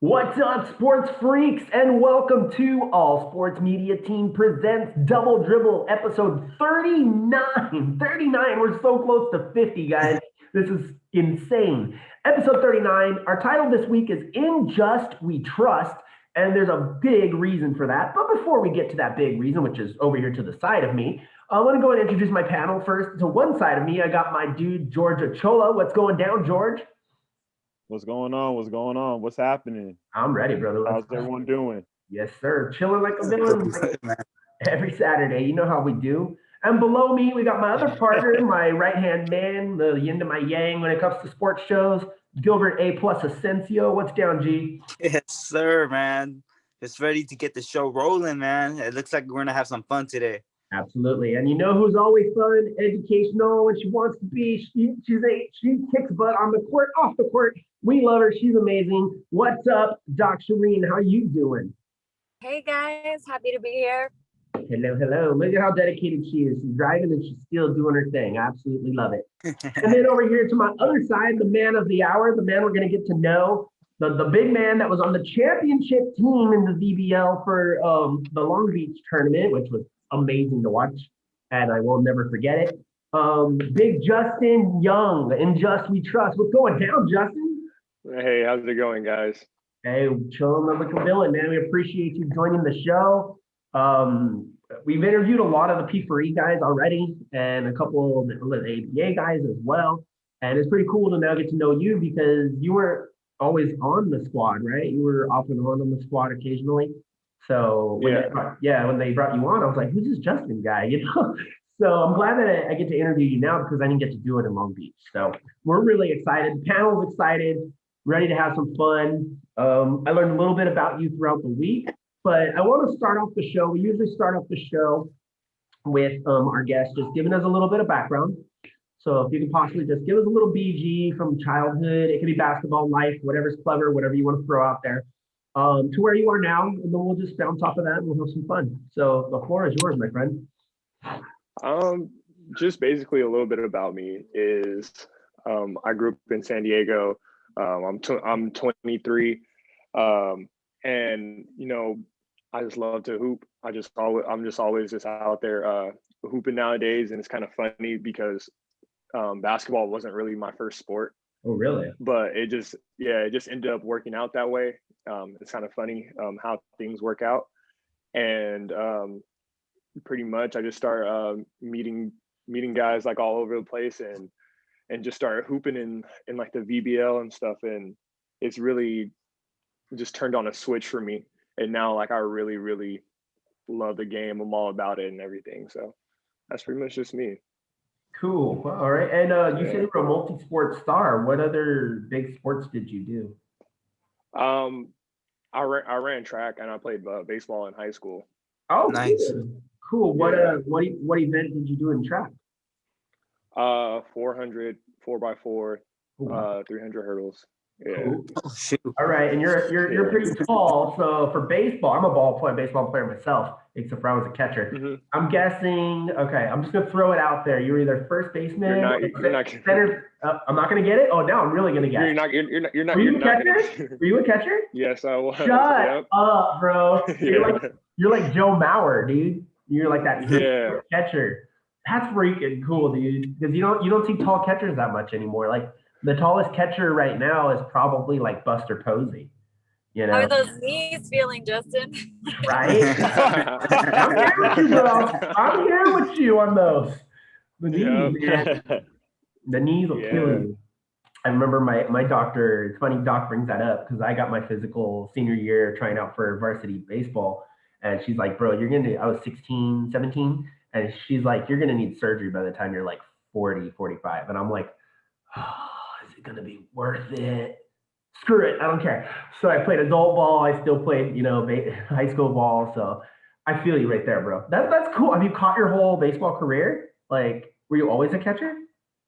What's up, sports freaks, and welcome to All Sports Media Team Presents Dubl Drbl, episode 39. 39, we're so close to 50, guys. This is insane. Episode 39, our title this week is In Just We Trust, and there's a big reason for that. But before we get to that big reason, which is over here to the side of me, I want to go and introduce my panel first. To one side of me, I got my dude, George Ochola. What's going down, George? What's going on? What's going on? What's happening? I'm ready, brother. How's everyone doing? Yes, sir. Chilling like a villain every Saturday. You know how we do. And below me, we got my other partner, my right-hand man, the yin to my yang when it comes to sports shows, Gilbert A. Plus Asensio. What's down, G? Yes, sir, man. Just ready to get the show rolling, man. It looks like we're going to have some fun today. Absolutely. And you know who's always fun, educational, when she wants to be. She kicks butt on the court, off the court. We love her. She's amazing. What's up, Doc Shireen? How you doing? Hey, guys. Happy to be here. Hello, hello. Look at how dedicated she is. She's driving and she's still doing her thing. I absolutely love it. And then over here to my other side, the man of the hour, the man we're going to get to know, the big man that was on the championship team in the VBL for the Long Beach tournament, which was amazing to watch, and I will never forget it. Big Justin Young, In Just We Trust. What's going down, Justin? Hey, how's it going, guys? Hey, chilling like a villain, man. We appreciate you joining the show. We've interviewed a lot of the P4E guys already, and a couple of the ABA guys as well. And it's pretty cool to now get to know you because you weren't always on the squad, right? You were off and on the squad occasionally. So when they brought you on, I was like, who's this Justin guy? You know? So I'm glad that I get to interview you now because I didn't get to do it in Long Beach. So we're really excited. The panel's excited, ready to have some fun. I learned a little bit about you throughout the week, but I want to start off the show. We usually start off the show with our guests just giving us a little bit of background. So if you can possibly just give us a little BG from childhood, it could be basketball, life, whatever's clever, whatever you want to throw out there. To where you are now, and then we'll just bounce off of that and we'll have some fun. So the floor is yours, my friend. Just basically a little bit about me is I grew up in San Diego. I'm 23, and you know I just love to hoop. I'm just always just out there hooping nowadays, and it's kind of funny because basketball wasn't really my first sport. Oh, really? But it just ended up working out that way. It's kind of funny how things work out. And pretty much I just start meeting guys like all over the place and just start hooping in like the VBL and stuff. And it's really just turned on a switch for me. And now like I really, really love the game. I'm all about it and everything. So that's pretty much just me. Cool. Well, all right. And you said you were a multi-sport star. What other big sports did you do? I ran track and I played baseball in high school. Oh, nice. Cool. What event did you do in track? 400, 4x4, 300 hurdles. Yeah. Cool. Oh, shoot. All right, and you're pretty tall. So for baseball, I'm a baseball player myself, except for I was a catcher. Mm-hmm. I'm guessing. Okay, I'm just gonna throw it out there. You're either first baseman, you're not center. I'm not gonna get it. Oh, now I'm really gonna get it. You're not. Were you a catcher? Were you a catcher? Yes, I was. Shut up, bro. You're like Joe Mauer, dude. You're like that catcher. That's freaking cool, dude. Because you don't see tall catchers that much anymore. Like the tallest catcher right now is probably like Buster Posey. You know. How are those knees feeling, Justin? Right? I'm here with you, bro. I'm here with you on those. The knees, man. The knees will kill you. I remember my doctor, it's funny Doc brings that up because I got my physical senior year trying out for varsity baseball. And she's like, bro, I was 16, 17. And she's like, you're going to need surgery by the time you're like 40, 45. And I'm like, oh, is it going to be worth it? Screw it. I don't care. So I played adult ball. I still played, high school ball. So I feel you right there, bro. That's cool. Have you caught your whole baseball career? Like, were you always a catcher?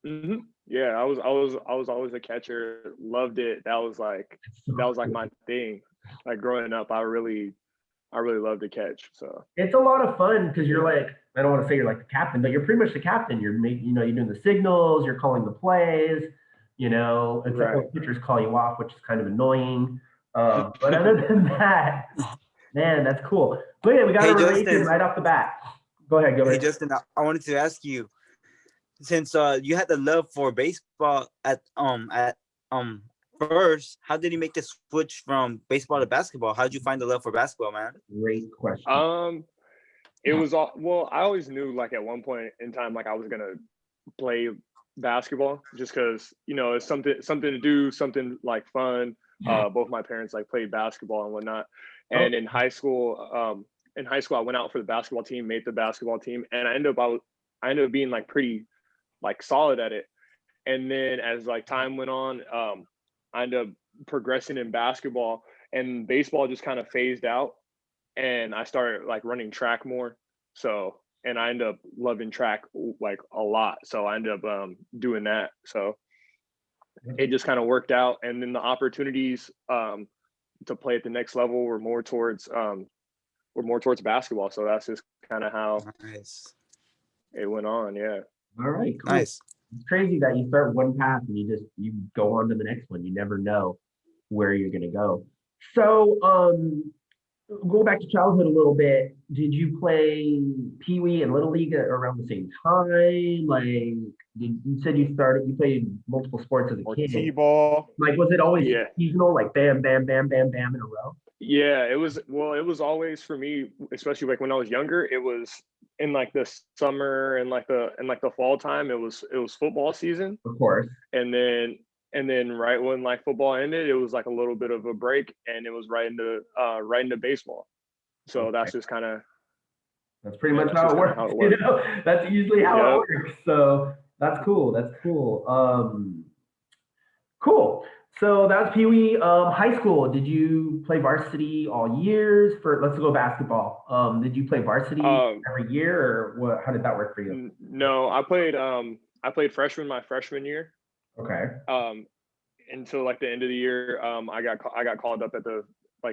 Mm-hmm. Yeah, I was always a catcher. Loved it. That was like my thing. Like growing up, I really love to catch. So it's a lot of fun because you're like, I don't want to say you're like the captain, but you're pretty much the captain. You're doing the signals, you're calling the plays, except when pitchers call you off, which is kind of annoying. But other than that, man, that's cool. Look at it, we got Hey, a relation Justin. right off the bat. Go ahead, Hey, Gilbert. Justin, I wanted to ask you, since you had the love for baseball at first, how did you make the switch from baseball to basketball? How did you find the love for basketball, man? Great question. It was all well. I always knew like at one point in time, like I was gonna play basketball, just because it's something to do, something like fun. Both my parents like played basketball and whatnot. And in high school, I went out for the basketball team, made the basketball team, and I ended up being like pretty like solid at it. And then as like time went on, I ended up progressing in basketball, and baseball just kind of phased out. And I started like running track more. So, and I ended up loving track like a lot. So I ended up doing that. So it just kind of worked out. And then the opportunities to play at the next level were more towards basketball. So that's just kind of how Nice. it went on. Yeah. All right, cool. Nice. It's crazy that you start one path and you go on to the next one. You never know where you're gonna go. So go back to childhood a little bit. Did you play Pee Wee and Little League around the same time? Like, you said you played multiple sports as a Or kid. T-ball. Like, was it always Yeah. seasonal, like bam, bam, bam, bam, bam in a row? Yeah, it was always for me, especially like when I was younger, it was in like the summer and like the fall time, it was football season. Of course. And then right when like football ended, it was like a little bit of a break, and it was right into baseball. So Okay. that's just kind of That's pretty much how it works. That's usually how it works. So that's cool. That's cool. Cool. So that was Pee Wee. High school, did you play varsity all years? Let's go basketball. Did you play varsity every year, or what? How did that work for you? No, I played freshman my freshman year. Okay. Until like the end of the year. I got called up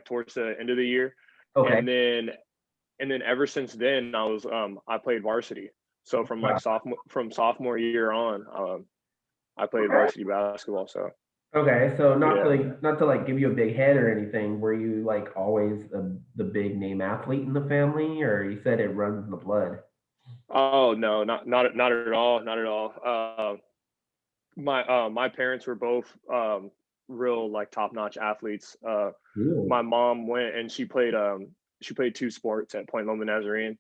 towards the end of the year. Okay. And then ever since then I played varsity. So from like sophomore year on, I played varsity basketball. So okay, so not to give you a big head or anything, were you like always the big name athlete in the family, or you said it runs in the blood? Oh no, not at all. My parents were both real like top-notch athletes. My mom went and she played 2 sports at Point Loma Nazarene.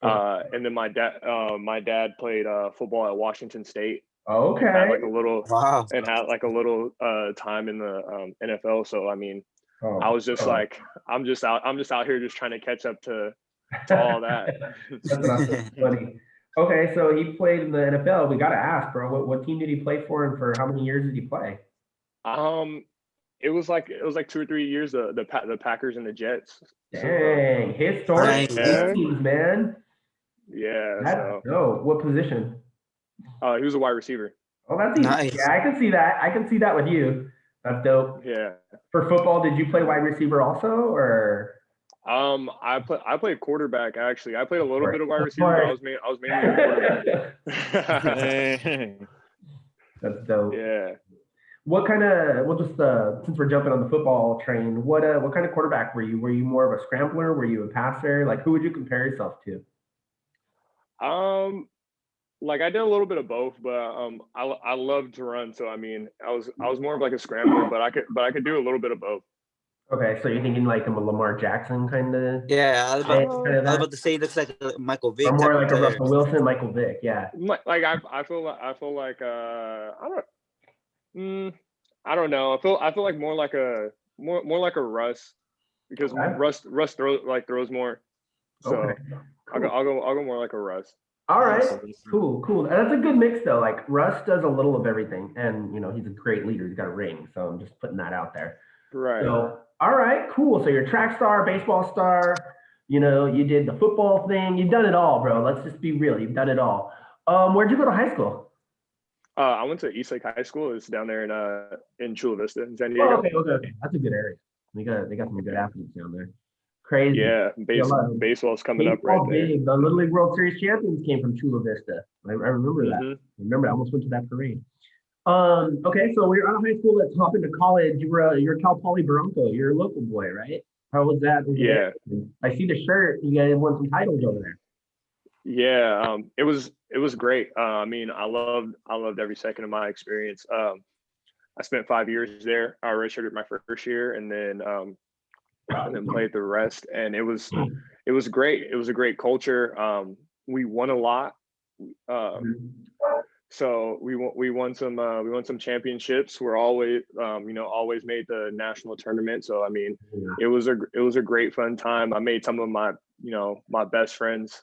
And then my dad played football at Washington State. Okay. Had like a little Wow. and had like a little time in the NFL. So I mean, I was just like, I'm just out here just trying to catch up to all that. That's funny. Okay, so he played in the NFL. We gotta ask, bro, what team did he play for, and for how many years did he play? It was like 2 or 3 years. The Packers and the Jets. Dang, historic teams, man. Yeah. That's dope. What position? He was a wide receiver. Oh, that's easy. Nice. Yeah, I can see that. I can see that with you. That's dope. Yeah. For football, did you play wide receiver also, or? I played quarterback actually. I played a little bit of wide receiver, but I was mainly a quarterback. Dang. That's dope. Yeah. What kind of? We'll just since we're jumping on the football train, what kind of quarterback were you? Were you more of a scrambler? Were you a passer? Like, who would you compare yourself to? Like I did a little bit of both, but I love to run. So I mean, I was more of like a scrambler, but I could do a little bit of both. Okay, so you're thinking like a Lamar Jackson kind of? Yeah, I was about to say it looks like a Michael Vick. Or more like a player. Russell Wilson, Michael Vick, yeah. Like I feel like I don't know. I feel like more like a Russ, because Russ throws more. So Okay, cool. I'll go more like a Russ. All right, cool. And that's a good mix though. Like Russ does a little of everything, and he's a great leader. He's got a ring, so I'm just putting that out there. Right. So, all right, cool. So you're a track star, baseball star. You did the football thing. You've done it all, bro. Let's just be real. You've done it all. Where'd you go to high school? I went to Eastlake High School. It's down there in Chula Vista, in San Diego. Oh, okay. That's a good area. They got some good athletes down there. Crazy. Yeah, baseball's coming up right there. Big. The Little League World Series champions came from Chula Vista. I remember that. I almost went to that parade. Okay, so we're out of high school. Let's hop into college. You're a Cal Poly Bronco. You're a local boy, right? How was that over Yeah, there? I see the shirt. You guys won some titles over there. yeah. It was great. I mean, I loved every second of my experience. I spent 5 years there. I redshirted my first year, and then played the rest. And it was great. It was a great culture. We won a lot. Uh, Mhm. so we won some championships. We're always always made the national tournament. So I mean, Yeah, it was a great fun time. I made some of my best friends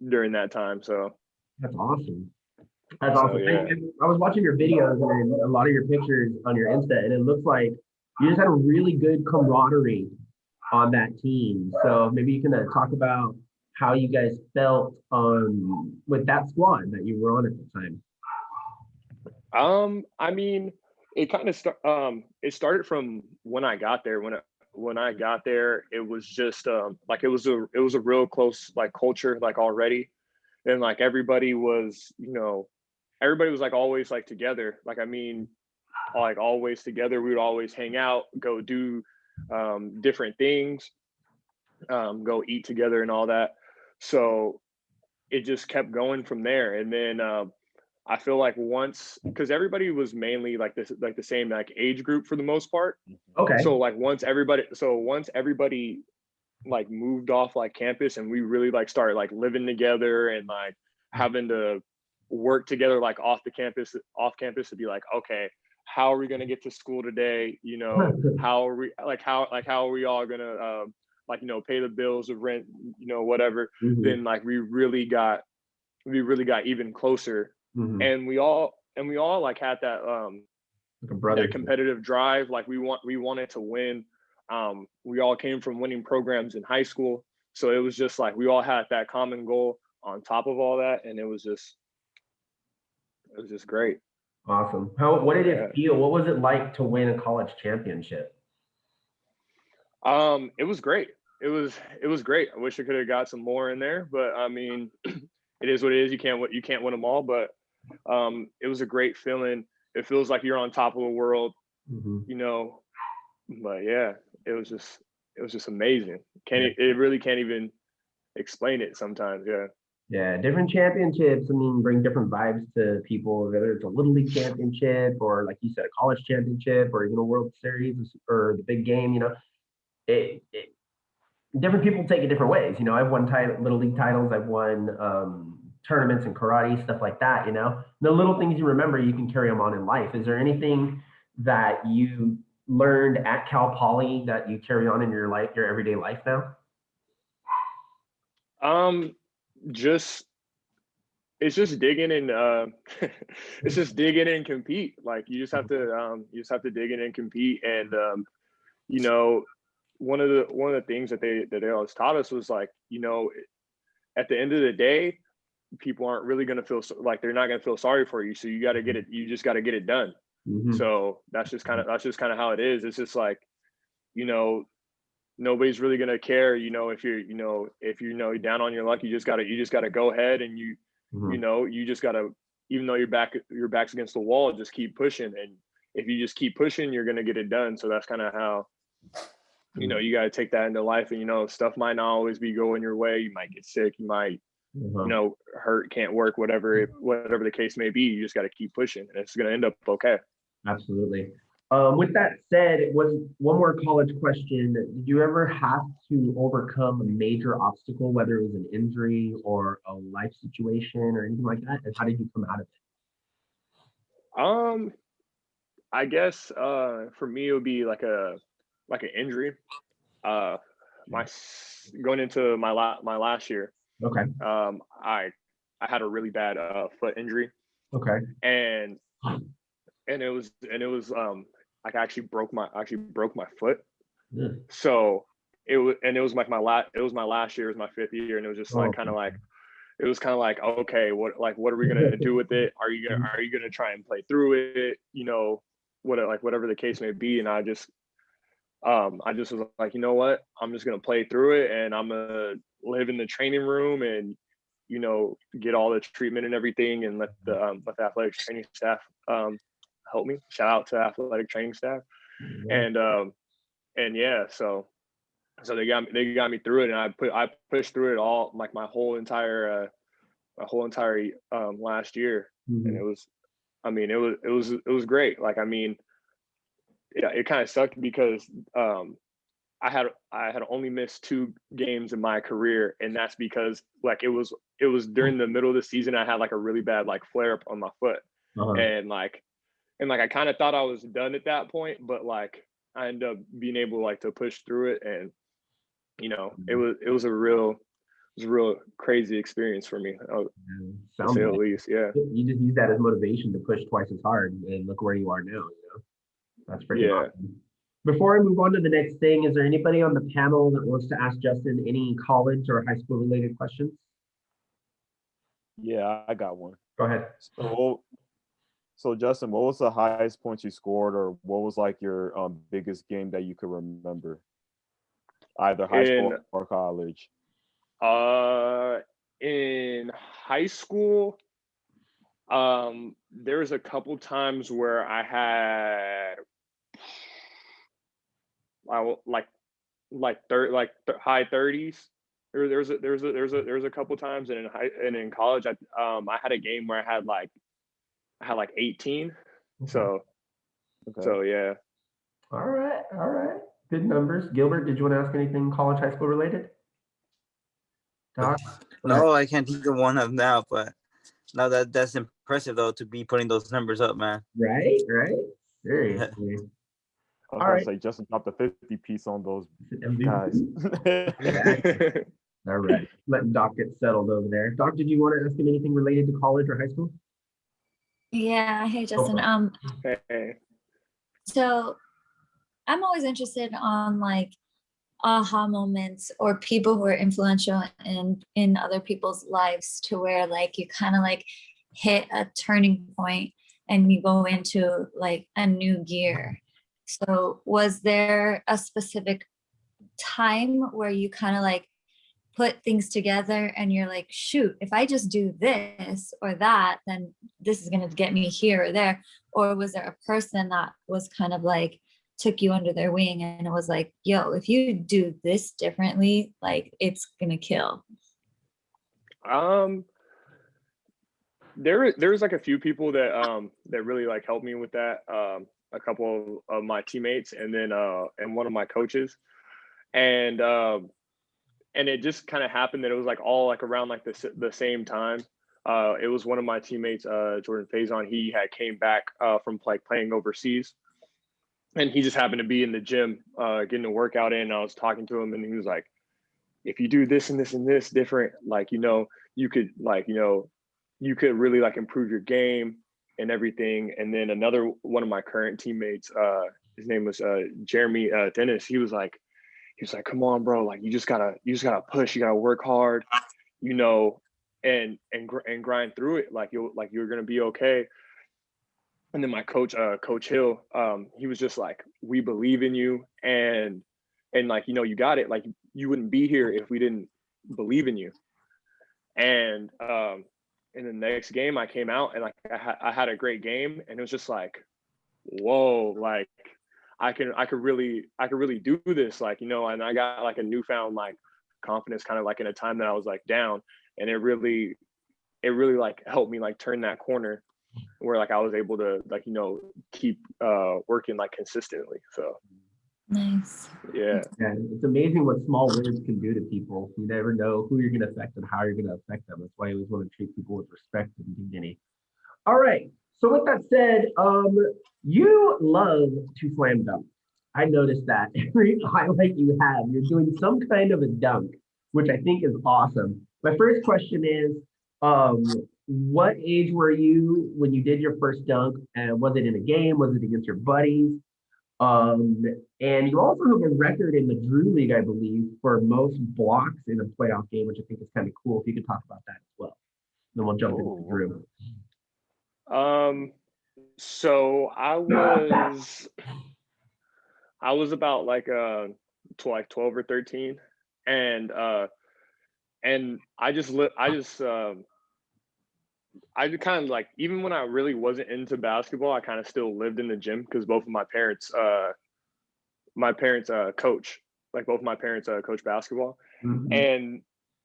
during that time. So that's awesome. That's so awesome. yeah. I was watching your videos and a lot of your pictures on your Insta, and it looks like you just had a really good camaraderie on that team. So maybe you can talk about how you guys felt with that squad that you were on at the time. I mean, it started from when I got there. When I got there, it was just like it was a real close like culture like already, and like everybody was like always like together. Like I mean, like always together. We would always hang out, go do different things, go eat together and all that. So it just kept going from there, and then I feel like once, because everybody was mainly like this, like the same like age group for the most part. Okay. So like once everybody like moved off like campus, and we really like started like living together and like having to work together like off campus to be like, okay, how are we gonna get to school today? How are we how are we all gonna pay the bills of rent, whatever. Mhm, Then like we really got even closer, mhm. and we all like had that Like a that brotherhood. competitive drive. Like we wanted to win. We all came from winning programs in high school, so it was just like we all had that common goal on top of all that, and it was just great. Awesome. What did it Yeah. feel? What was it like to win a college championship? It was great. It was great. I wish I could have got some more in there, but I mean, it is what it is. You can't win them all, but it was a great feeling. It feels like you're on top of the world, Mhm. you know. But yeah, it was just it was just amazing. Yeah. It really can't even explain it sometimes. Yeah. Yeah, different championships, I mean, bring different vibes to people, whether it's a little league championship or like you said, a college championship or even a World Series or the big game, it different people take it different ways. I've won little league titles, I've won tournaments in karate, stuff like that. The little things you remember, you can carry them on in life. Is there anything that you learned at Cal Poly that you carry on in your life, your everyday life now? Um, just it's just digging and it's just digging and compete. Like you just have to dig in and compete. And you know, one of the things that they always taught us was like, at the end of the day, people aren't really gonna like they're not gonna feel sorry for you. So you got to get it. You just got to get it done. Hmm. So that's just kind of how it is. It's just like, you know nobody's really gonna care, if you're down on your luck. You just gotta go ahead, and Hmm. you just gotta, even though your back's against the wall, just keep pushing. And if you just keep pushing, you're gonna get it done. So that's kind of how, you gotta take that into life. And stuff might not always be going your way. You might get sick, you might Hmm. hurt, can't work, whatever the case may be. You just gotta keep pushing, and it's gonna end up okay. Absolutely. With that said, it was one more college question. Did you ever have to overcome a major obstacle, whether it was an injury or a life situation or anything like that? And how did you come out of um I guess for me it would be like an injury. uh going into my last year. it? Okay. I had a really bad foot injury, Okay. and it was like I actually broke my foot. Yeah. So it was like my last year, it was my fifth year, and it was just like Oh, kind of like, it was kind of like, okay, what are we gonna do with it? Are you gonna try and play through it? Whatever the case may be. And I just was like, you know what? I'm just gonna play through it, and I'm gonna live in the training room, and get all the treatment and everything, and let the athletic training staff help me. Shout out to athletic training staff. And yeah, so they got me through it, and I pushed through it all, like my whole entire last year. And it was, I mean, it was great. Like, I mean, yeah, it kind of sucked because I had only missed 2 games in my career, and that's because like it was during the middle of the season. I had like a really bad like flare up on my foot, and like I kind of thought I was done at that point, but like I ended up being able like to push through it, and you know, it was a real crazy experience for me, to say the least. Yeah. You just use that as motivation to push twice as hard, and look where you are now. You know, that's pretty awesome. Before I move on to the next thing, is there anybody on the panel that wants to ask Justin any college or high school related questions? Yeah, I got one. Go ahead. So Justin, what was the highest points you scored, or what was like your biggest game that you could remember, either high school or college? In high school, there was a couple times where I had high 30s. There's a couple times, and in college, I had a game where I had like 18. So yeah. All right. Good numbers. Gilbert, did you want to ask anything college, high school related? Doc? No, I can't think of one of them now, but no, that's impressive though, to be putting those numbers up, man. Right. Seriously. I was gonna say Justin dropped the 50 piece on those guys. All right. Letting Doc get settled over there. Doc, did you want to ask him anything related to college or high school? Yeah. Hey, Justin. Hey. So I'm always interested on like aha moments or people who are influential in other people's lives, to where like you kind of like hit a turning point and you go into like a new gear. So was there a specific time where you kind of like put things together and you're like, shoot, if I just do this or that, then this is going to get me here or there? Or was there a person that was kind of like took you under their wing and it was like, yo, if you do this differently, like it's gonna kill? There's like a few people that really like helped me with that. A couple of my teammates, and then and one of my coaches, and it just kind of happened that it was like all like around like the same time. It was one of my teammates, Jordan Faison. He had came back from like playing overseas, and he just happened to be in the gym getting a workout in. And I was talking to him, and he was like, if you do this and this and this different, like, you know, you could like, you know, you could really like improve your game and everything. And then another one of my current teammates, his name was Jeremy Dennis. He was like, come on, bro, like you just gotta push, you gotta work hard, you know, and grind through it. Like you're gonna be okay. And then my coach, Coach Hill, he was just like, we believe in you, and like, you know, you got it. Like you wouldn't be here if we didn't believe in you. And in the next game, I came out and like I had a great game, and it was just like, whoa, like I could really do this, like, you know. And I got like a newfound like confidence, kind of like in a time that I was like down, and it really like helped me like turn that corner, where like I was able to like, you know, keep working like consistently. So Nice. yeah, it's amazing what small words can do to people. You never know who you're going to affect and how you're going to affect them. That's why I always want to treat people with respect and dignity. All right. So with that said, you love to slam dunk. I noticed that every highlight you have, you're doing some kind of a dunk, which I think is awesome. My first question is, what age were you when you did your first dunk? And was it in a game? Was it against your buddies? And you also have a record in the Drew League, I believe, for most blocks in a playoff game, which I think is kind of cool. If you could talk about that as well. Then we'll jump into Drew. So I was about like 12 or 13, and I just I kind of like, even when I really wasn't into basketball, I kind of still lived in the gym because both of my parents coach, like both my parents coach basketball. Mhm. And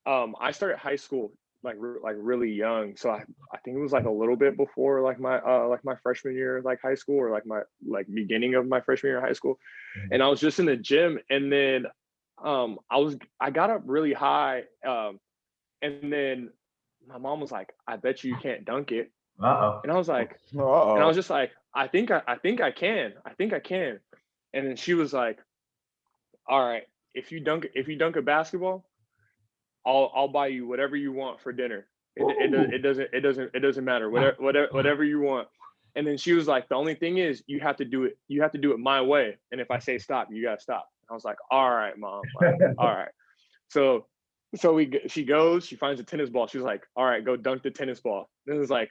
I started high school like really young, so I think it was like a little bit before like my freshman year like high school, or like my like beginning of my freshman year of high school. And I was just in the gym, and then I got up really high, and then my mom was like, "I bet you can't dunk it." Uh-oh. And I was like, and I was just like, I think I can. And then she was like, "All right, if you dunk a basketball, I'll buy you whatever you want for dinner. It doesn't matter. Whatever you want." And then she was like, "The only thing is you have to do it my way. And if I say stop, you gotta stop." I was like, "All right, mom. Like, all right." So she finds a tennis ball. She was like, "All right, go dunk the tennis ball." Then it was like,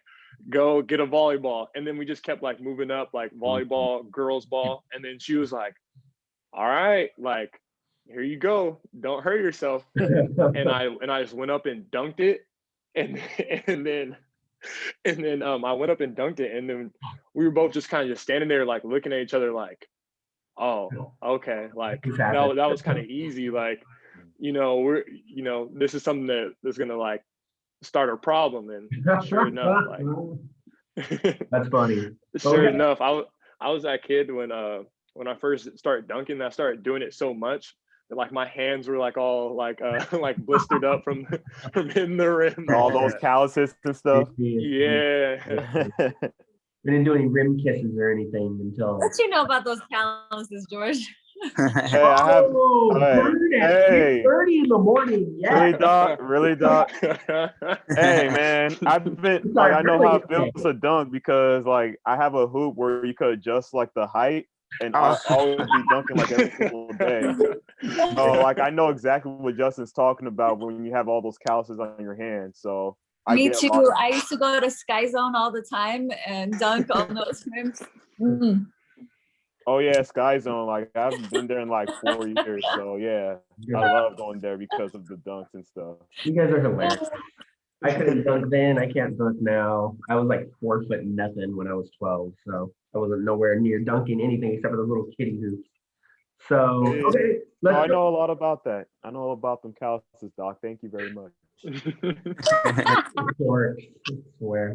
"Go get a volleyball." And then we just kept like moving up, like volleyball, girls ball. And then she was like, "All right, like, here you go. Don't hurt yourself." And I just went up and dunked it. And then I went up and dunked it. And then we were both just kind of just standing there like looking at each other like, "Oh, okay." Like that was kind of easy. Like, this is something that's gonna like start a problem. And sure enough, like That's funny. sure enough, I was that kid when I first started dunking. I started doing it so much that like my hands were like all like like blistered up from hitting the rim. All those calluses and stuff. Yeah. We didn't do any rim kisses or anything until. What you know about those calluses, George? Hey, I have. Burn at 6:30 in the morning. Yeah. Really, Doc. Hey, man, I've been like, I know how it feels to dunk because like I have a hoop where you could adjust like the height, and I always be dunking like every single day. So like I know exactly what Justin's talking about when you have all those calluses on your hands. So Me too. I used to go to Sky Zone all the time and dunk on those rims. Mm. Oh yeah, Sky Zone. Like I've been there in like 4 years. So yeah, I love going there because of the dunks and stuff. You guys are hilarious. I couldn't dunk then. I can't dunk now. I was like 4 foot nothing when I was 12, so I wasn't nowhere near dunking anything except for the little kiddie hoops. So okay, I know a lot about that. I know about them calluses, Doc. Thank you very much. Swear.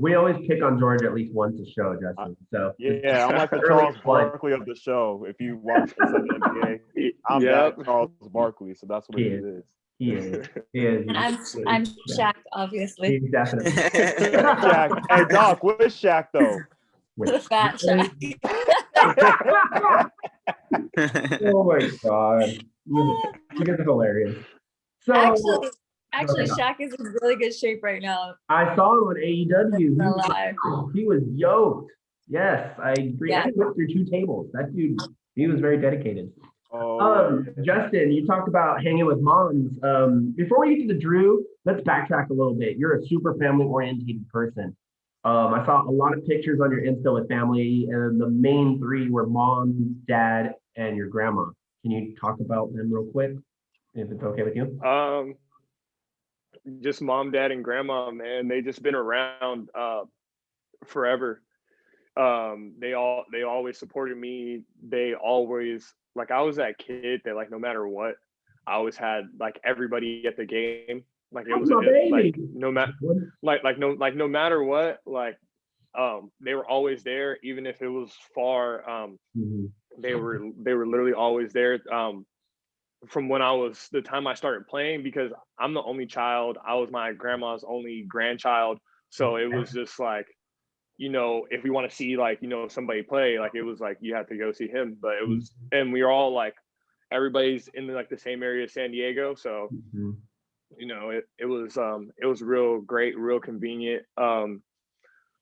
We always pick on George at least once a show, Justin. So yeah, I'm like the Charles Barkley of the show. If you watch this at the NBA, I'm that Charles Barkley, so that's what it is. He is. And I'm Shaq, obviously. He's definitely Shaq. Hey Doc, where's Shaq though? The fat Shaq. Oh my god. You guys are hilarious. So Actually, Shaq is in really good shape right now. I saw him on AEW. He was yoked. Yes, I agree. Yeah. I went through 2 tables. That dude, he was very dedicated. Oh, Justin, you talked about hanging with moms. Before we get to the Drew, let's backtrack a little bit. You're a super family-oriented person. I saw a lot of pictures on your Insta with family, and the main 3 were mom, dad, and your grandma. Can you talk about them real quick, if it's okay with you? Just mom, dad, and grandma, man. They just been around forever. They always supported me. They always, like, I was that kid that like no matter what, I always had like everybody at the game. Like it was like no matter what, like they were always there, even if it was far. They were literally always there. From when the time I started playing, because I'm the only child. I was my grandma's only grandchild. So it was just like, if we want to see like, somebody play, like it was like, you have to go see him. But it was, and we were all like, everybody's in like the same area of San Diego. So, it was real great, real convenient.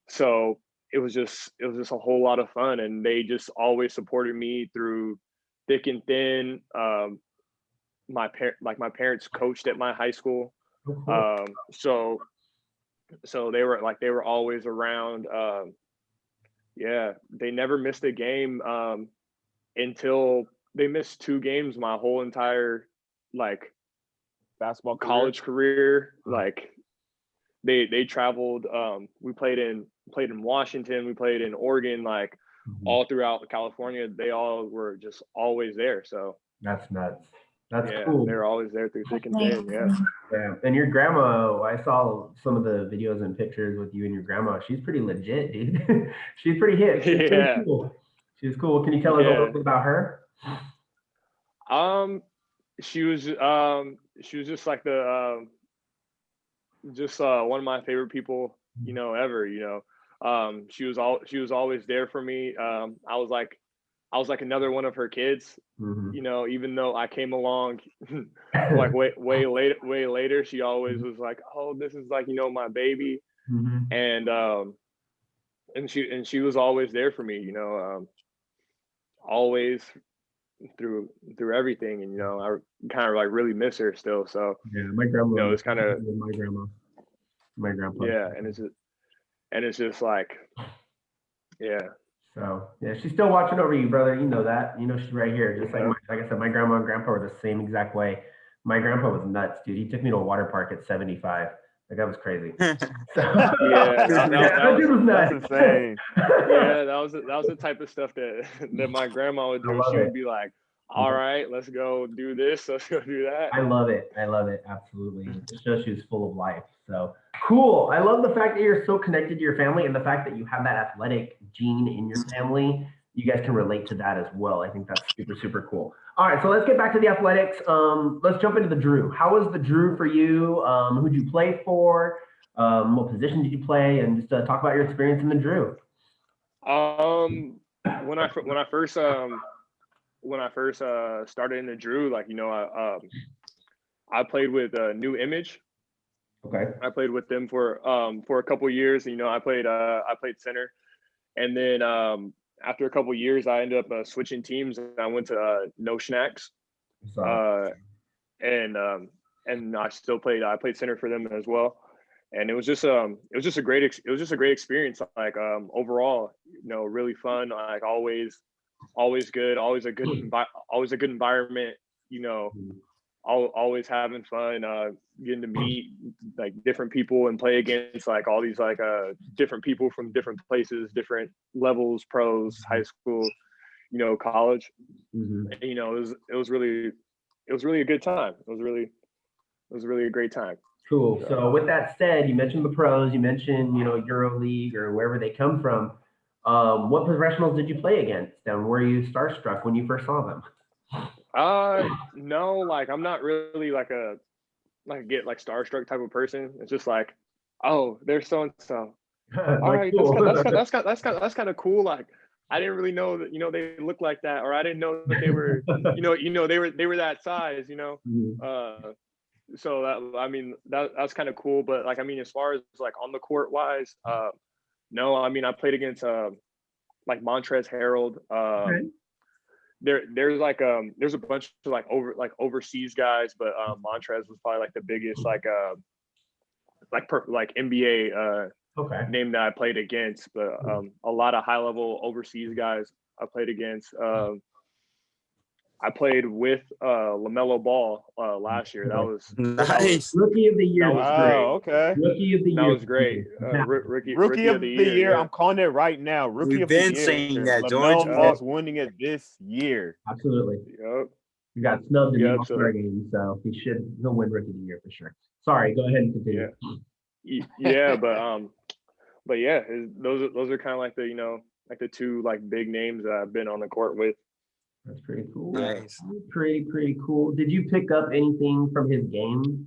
So it was just a whole lot of fun, and they just always supported me through thick and thin. My parents coached at my high school. So they were always around. They never missed a game until they missed 2 games my whole entire like basketball college career. Like they traveled. We played in Washington, we played in Oregon, like all throughout California. They all were just always there. So That's nuts. That's yeah, cool. they're always there through thick and thin. Yeah. Yeah. And your grandma, I saw some of the videos and pictures with you and your grandma. She's pretty legit, dude. She's pretty hip. She's pretty Yeah. cool. She's cool. Can you tell us a little bit about her? She was just like the one of my favorite people, ever. She was always there for me. I was like another one of her kids. Even though I came along like way later, she always was like, oh, this is like, my baby. And she was always there for me, always through everything. And I kind of like really miss her still. So yeah, my grandma, it's kind of my grandpa. Yeah, and it's just like, yeah. So yeah, she's still watching over you, brother. You know that. She's right here. Just like like I said, my grandma and grandpa were the same exact way. My grandpa was nuts, dude. He took me to a water park at 75. Like, that was crazy. So, Yeah, that was that's insane. Yeah, that was the type of stuff that my grandma would do. She would be like, all right, let's go do this, let's go do that. I love it. Absolutely. It shows she was full of life. So cool. I love the fact that you're so connected to your family, and the fact that you have that athletic gene in your family. You guys can relate to that as well. I think that's super, super cool. All right, so let's get back to the athletics. Let's jump into the Drew. How was the Drew for you? Who'd you play for? What position did you play? And just talk about your experience in the Drew. When I first started in the Drew, like, I played with New Image. Okay. I played with them for a couple of years. I played center, and then after a couple of years, I ended up switching teams, and I went to No Schnacks. And I still played. I played center for them as well, and it was just a great experience. Like, overall, really fun. Like, always good. Always a good environment. Always having fun. Getting to meet like different people and play against like all these like different people from different places, different levels, pros, high school, college. It was really a good time. It was really a great time. Cool. So with that said, you mentioned the pros, you mentioned, EuroLeague or wherever they come from. What professionals did you play against, and were you starstruck when you first saw them? No, like, I'm not really like get like starstruck type of person. It's just like, oh, there's so and so. All right, cool. that's kind of cool. Like, I didn't really know that they look like that, or I didn't know that they were they were that size. So that's kind of cool. But like, as far as like on the court wise, no. I played against like Montrezl Harrell. Okay. There's a bunch of like overseas guys, but Montrez was probably like the biggest like NBA name that I played against. But a lot of high level overseas guys I played against. I played with LaMelo Ball last year. That was nice. Rookie of the year. That was great. Okay. Rookie of the year. That was great. Rookie of the year. Yeah. I'm calling it right now. Rookie of the year. We've been saying that, LaMelo George. Ball's winning it this year. Absolutely. Yep. You got snubbed in the All-Star game, so he'll win Rookie of the Year for sure. Sorry, go ahead and continue. Yeah, but yeah, those are kind of like the like the two like big names that I've been on the court with. That's pretty cool. Nice. Pretty cool. Did you pick up anything from his game?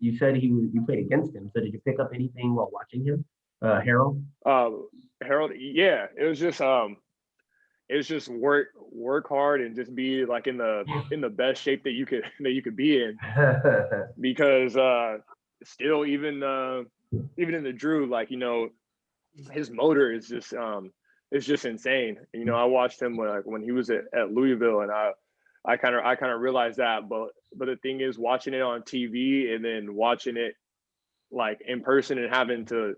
You said you played against him, so did you pick up anything while watching him? Harold? Harold, yeah. It was just work hard and just be like in the best shape that you could be in. Because still even in the Drew, like, his motor is just it's just insane. I watched him when he was at Louisville, and I kind of realized that. But the thing is, watching it on TV and then watching it like in person and having to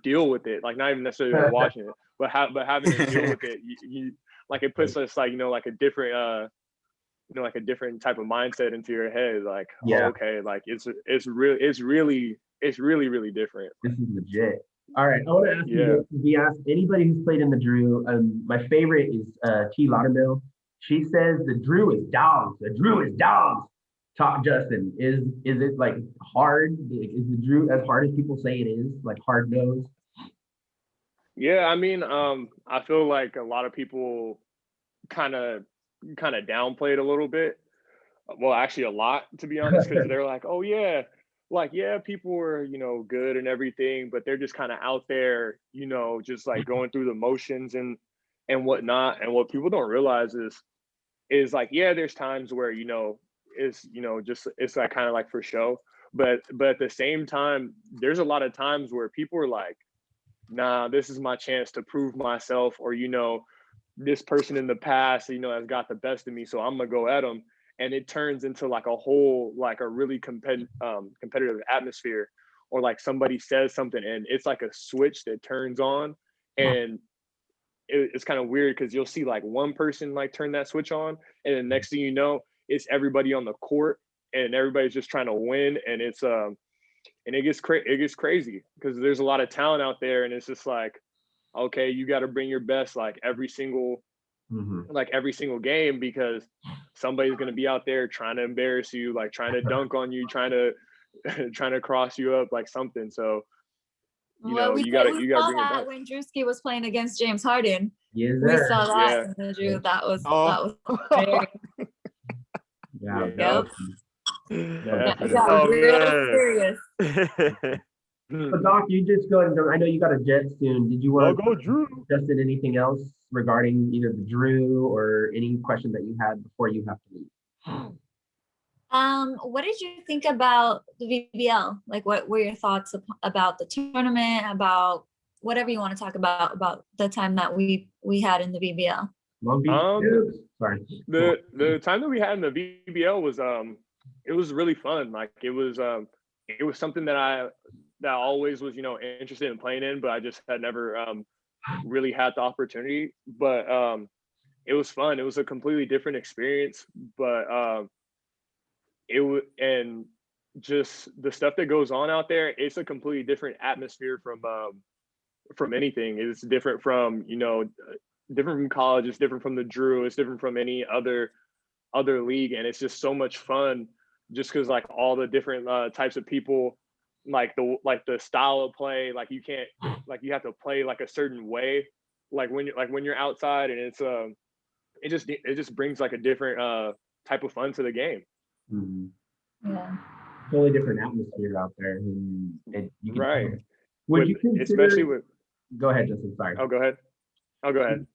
deal with it, like not even necessarily watching it, but having to deal with it, you like, it puts us like like a different like a different type of mindset into your head. Like, oh, okay, like it's really it's really, really different. This is legit. All right, I want to ask Yeah. you this. We asked anybody who's played in the Drew. My favorite is T. Laudermill. She says the Drew is dogs. The Drew is dogs. Talk, Justin. Is it like hard? Is the Drew as hard as people say it is? Like hard nosed? Yeah, I mean, I feel like a lot of people kind of downplay it a little bit. Well, actually a lot, to be honest, because they're like, oh yeah, like yeah, people are, good and everything, but they're just kind of out there, just like going through the motions and whatnot. And what people don't realize is like, yeah, there's times where, just it's like kind of like for show. But at the same time, there's a lot of times where people are like, nah, this is my chance to prove myself, or this person in the past, has got the best of me, so I'm gonna go at them. And it turns into like a whole, like a really competitive atmosphere, or like somebody says something and it's like a switch that turns on. And it's kind of weird because you'll see like one person like turn that switch on, and then next thing you know, it's everybody on the court and everybody's just trying to win. And it's and it gets crazy because there's a lot of talent out there, and it's just like, okay, you got to bring your best like every single game, because somebody's going to be out there trying to embarrass you, like trying to dunk on you, trying to cross you up, like something. So you got to bring it back. When Drewski was playing against James Harden. Yes, We sir. saw that in the Drew. That was very Yeah. Yep. Yeah. that was really serious. So Doc, you just go and I know you got a jet soon. Did you want Go Drew. Justin anything else regarding either the Drew or any question that you had before you have to leave? What did you think about the VBL? Like, what were your thoughts about the tournament, about whatever you want to talk about the time that we had in the VBL? Long Beach. Sorry. The time that we had in the VBL was it was really fun. Like it was something that I always was interested in playing in, but I just had never really had the opportunity. But it was fun. It was a completely different experience, but and just the stuff that goes on out there, it's a completely different atmosphere from anything. It's different from different from college. It's different from the Drew. It's different from any other league, and it's just so much fun. Just because like all the different types of people, like the style of play, like you can't, like you have to play like a certain way, like when you're outside, and it's it just brings like a different type of fun to the game. Mm-hmm. Yeah. Totally different atmosphere out there. And you can Right. Would you consider? Especially with. Go ahead, Justin. Sorry. Oh, go ahead.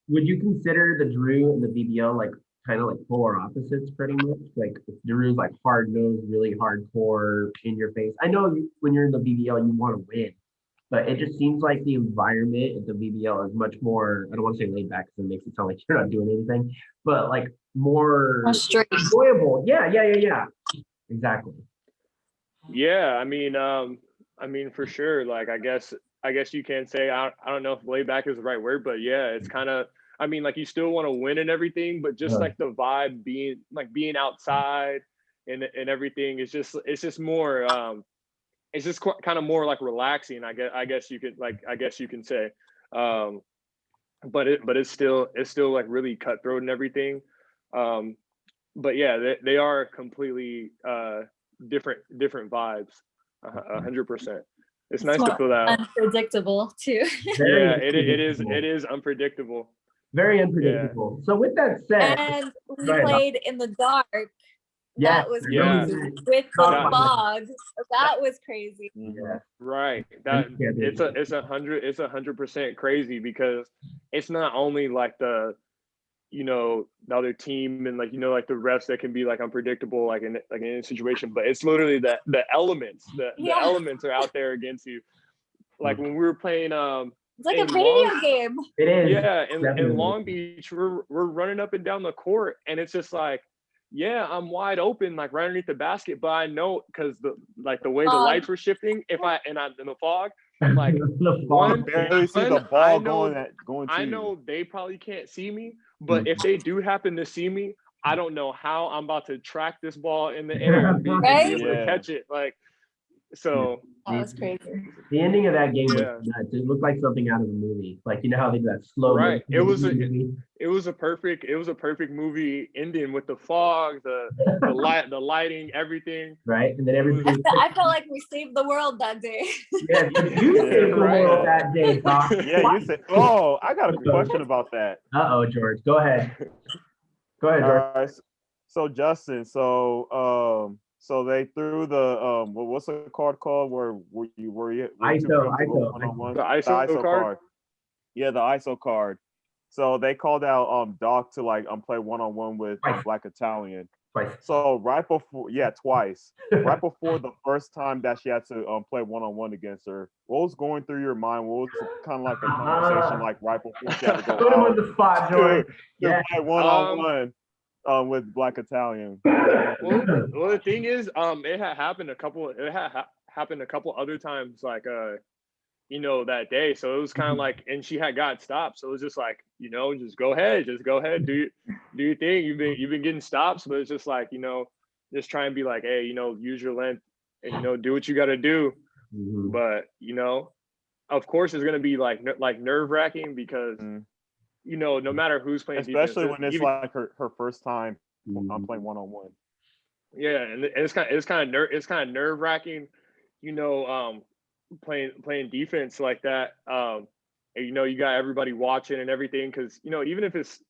Would you consider the Drew and the VBL like kind of like polar opposites, pretty much? Like Drew's like hard nosed, really hardcore, in your face. I know when you're in the VBL, you want to win, but it just seems like the environment at the VBL is much more. I don't want to say laid back because it makes it sound like you're not doing anything, but like more straight. enjoyable. Yeah. Exactly. Yeah, I mean, for sure. Like, I guess you can say I don't know if laid back is the right word, but yeah, it's kind of. I mean, like you still want to win and everything, but just like the vibe being outside and everything is just more. It's just kind of more like relaxing. I guess you can say. But it's still like really cutthroat and everything. But yeah, they are completely different vibes. 100%. It's nice to feel that. Unpredictable too. Yeah, it is unpredictable. Very unpredictable. Yeah. So with that said, and we played in the dark. Yeah, that was crazy. With the fog. That was crazy. Yeah. Right. It's 100% crazy, because it's not only like the other team and like like the refs that can be like unpredictable like in any situation, but it's literally the elements. The elements are out there against you. Like when we were playing it's like a video game. It is. Yeah, in Long Beach, we're running up and down the court, and it's just like, yeah, I'm wide open, like right underneath the basket, but I know because the way the lights were shifting, in the fog, I'm like, barely see the ball going to I know they probably can't see me, but if they do happen to see me, I don't know how I'm about to track this ball in the air and be able to catch it. Like, So That was crazy. The ending of that game was Yeah. nuts. It looked like something out of a movie. Like, you know how they do that slow right, motion movie? it was a perfect movie ending with the fog, the lighting, everything. Right? And then everybody I felt like we saved the world that day. yeah, you saved the Right. world that day, Doc. Yeah, you said. Oh, I got a question about that. Uh-oh, George. Go ahead. Go ahead, All George. right. So Justin, so they threw the what's the card called where you ISO. one-on-one? The ISO card? Yeah, the ISO card. So they called out Doc to like play one-on-one with Twice. Black Italian. Twice. So right before, twice. Right before the first time that she had to play one-on-one against her, what was going through your mind? What was kind of like a conversation like right before she had to go Put him on out the spot, George. to Yeah. play one-on-one with Black Italian? Well, the thing is, it had happened a couple. Happened a couple other times, like that day. So it was kind of like, and she had got stopped. So it was just like, just go ahead, do your thing. You've been getting stops, but it's just like, just try and be like, hey, use your length and do what you got to do. Mhm. But of course, it's gonna be like nerve wracking because no matter who's playing, Especially defense, when it's like her first time Mhm. playing one-on-one. yeah, and it's kind of nerve wracking, playing defense like that. And, you got everybody watching and everything because even if it's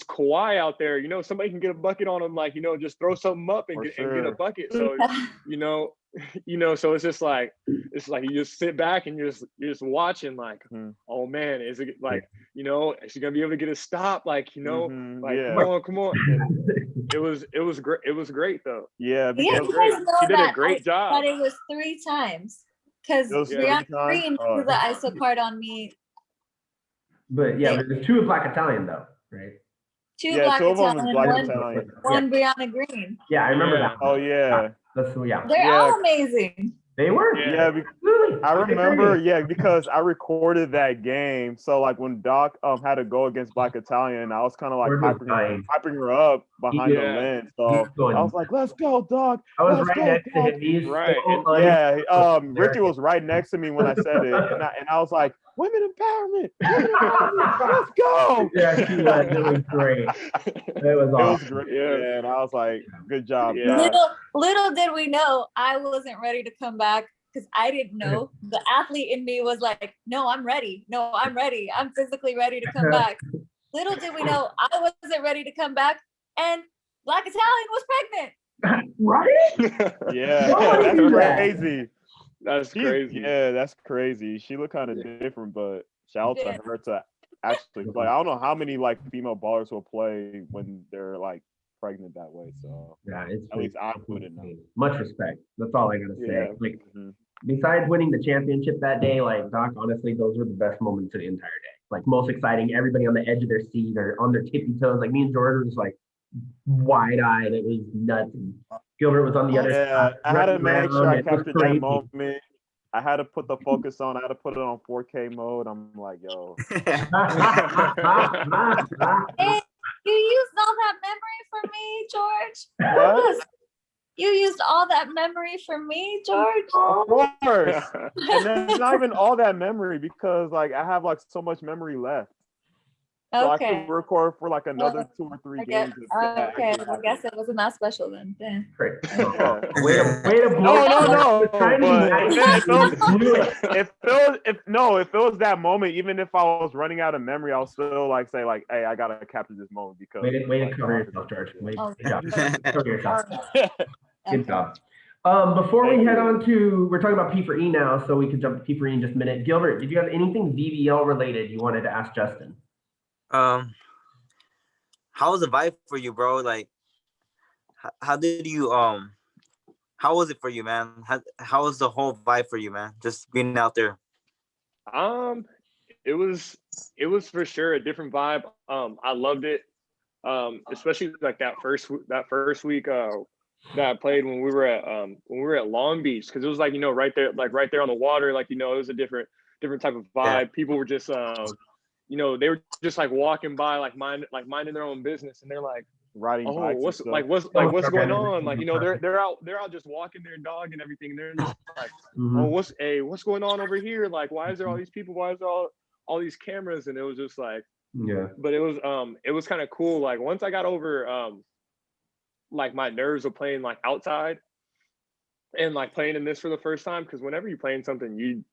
Kawhi out there, somebody can get a bucket on him, like just throw something up and For get a sure. bucket. So so it's just like you just sit back and you're just watching like, oh man, is it like is she gonna be able to get a stop? Like like yeah. come on. And it was great. It was great though. Yeah, Yeah, because you guys know She did a that great job. But it was 3 times because it was Yeah. three Brianna times. Green threw the ISO card on me. But yeah, but there's 2 of Black Italian though, right? 2 Yeah, Black 2 of them Italian, is Black one, Italian. one Brianna Green. Yeah, I remember Yeah. that. Oh yeah. That's yeah. They're Yeah. all amazing. They were. Yeah. I remember, because I recorded that game. So like when Doc had to go against Black Italian, I was kind of like hyping her up behind the Yeah. lens. So I was like, "Let's go, Doc! I was Let's right go, next to Doc!" him. He's Right, so and- Ricky was right next to me when I said it, and I was like, "Women empowerment! Women empowerment! Let's go!" Yeah, she was. It was great. It was It was awesome. great, Yeah. and I was like, "Good job, Yeah. Doc." Little did we know I wasn't ready to come back because I didn't know. The athlete in me was like, no, I'm ready. No, I'm ready. I'm physically ready to come back. Little did we know I wasn't ready to come back, and Black Italian was pregnant. Right? Yeah, Why that's do that? crazy. That's crazy. Yeah, that's crazy. She looked kind of different, but shout out Yeah. to her to actually play. I don't know how many like female ballers will play when they're like pregnant that way. So Yeah, it's at least I wouldn't know. much respect. That's all I gotta say. Yeah. Like, Mhm. besides winning the championship that day, like Doc, honestly, those were the best moments of the entire day. Like most exciting, everybody on the edge of their seat or on their tippy toes. Like me and George were just like wide-eyed. It was nuts. And Gilbert was on the other Yeah, side. I had to make sure I It was captured that crazy. moment. I had to put the focus on. I had to put it on 4K mode. I'm like, yo, Hey, you used all that memory for me, George. what? You used all that memory for me, George. Of course. And then it's not even all that memory because like I have like so much memory left. So I Okay. could record for like another 2 or 3 I guess, games. if that okay, actually I happened. guess it wasn't that special then. Damn. Great. Yeah. Way to blow. No. Trying to be But nice. if it was that moment, even if I was running out of memory, I'll still like say like, hey, I gotta capture this moment because Way to like, cover yourself, George. Oh. Good job. Cover yourself. Good Okay. job. Before we Thank head you. on to, we're talking about P4E now, so we can jump to P4E in just a minute. Gilbert, did you have anything VBL related you wanted to ask Justin? How was the vibe for you, bro? Like, how did you how was it for you, man? How was the whole vibe for you, man? Just being out there. It was for sure a different vibe. I loved it. Especially like that first week that I played when we were at Long Beach, because it was like right there on the water, like it was a different type of vibe. Yeah. People were just they were just like walking by, like minding their own business, and they're like, riding oh, bikes and what's stuff. like what's going on? Like, you know, they're out just walking their dog and everything. And they're just like, oh, what's going on over here? Like, why is there all these people? Why is there all these cameras? And it was just like, Yeah. but it was kind of cool. Like once I got over like my nerves of playing like outside and like playing in this for the first time, because whenever you're playing something, you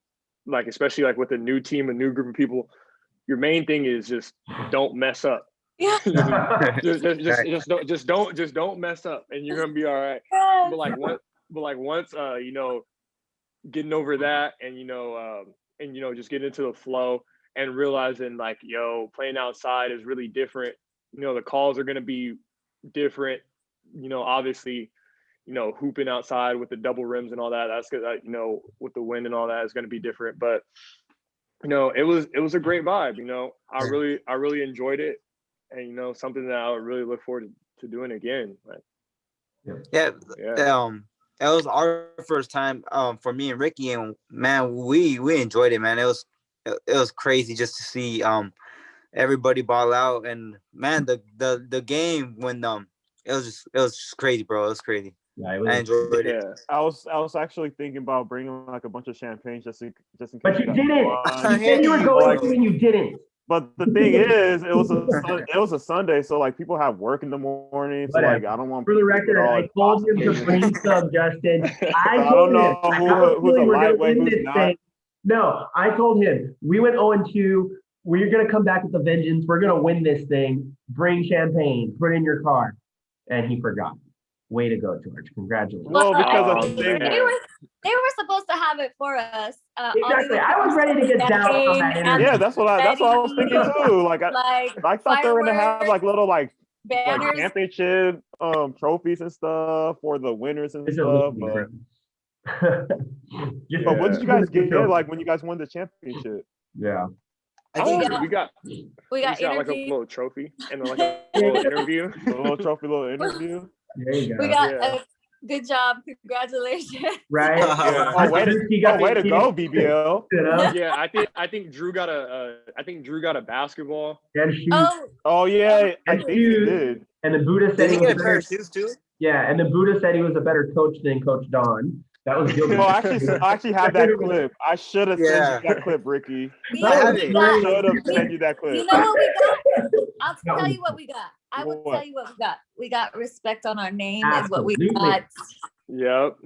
like, especially like with a new team, a new group of people, your main thing is just don't mess up. Yeah. just don't mess up, and you're gonna be all right. But like once you know, getting over that, and you know, just getting into the flow and realizing like, yo, playing outside is really different. You know, the calls are gonna be different. You know, obviously, you know, hooping outside with the double rims and all that, that's good. You know, with the wind and all that is going to be different. But you know, it was a great vibe. You know, I really enjoyed it, and you know, something that I would really look forward to doing again. Like, Yeah. yeah. It was our first time for me and Ricky, and man, we enjoyed it, man. It was crazy just to see everybody ball out, and man, the game when it was just crazy, bro. It was crazy. Yeah, I enjoyed it. Yeah. I was actually thinking about bringing like a bunch of champagne just in case. But you guys didn't. won. You said you were going Like, to and you didn't. But the thing is, it was a Sunday, so like people have work in the morning. So like I don't want. For the record, I told him to bring some, Justin. I told him. I have a who's a feeling we're gonna lightweight, win who's this not. thing. No, I told him we went 0-2. We're gonna come back with a vengeance. We're gonna win this thing. Bring champagne. Put it in your car. And he forgot. Way to go, George. Congratulations. Well, because Oh, of the thing. They were supposed to have it for us. Exactly. I was ready to get down from that interview. Yeah, that's what I was thinking too. Like I thought they were gonna have like little like banners. championship trophies and stuff for the winners and It's a stuff. little But what did you guys get like when you guys won the championship? Yeah. I think we got like a interview. little trophy and like a little interview. A little trophy, little interview. There you go. We got a good job. Congratulations. Right. Oh, way to go, BBL. You know? Yeah, I think Drew got a basketball. And shoes. Oh yeah, I And think he shoes. did. And the Buddha said Did he he was get a a pair better, of shoes too? yeah, and the Buddha said he was a better coach than Coach Don. That was good. Well, I actually have that clip. I should have sent you that clip, Ricky. I have it. I should have sent you that clip. You know what we got? I'll tell you what we got. I will tell you what we got. We got respect on our name is what we got. Yep.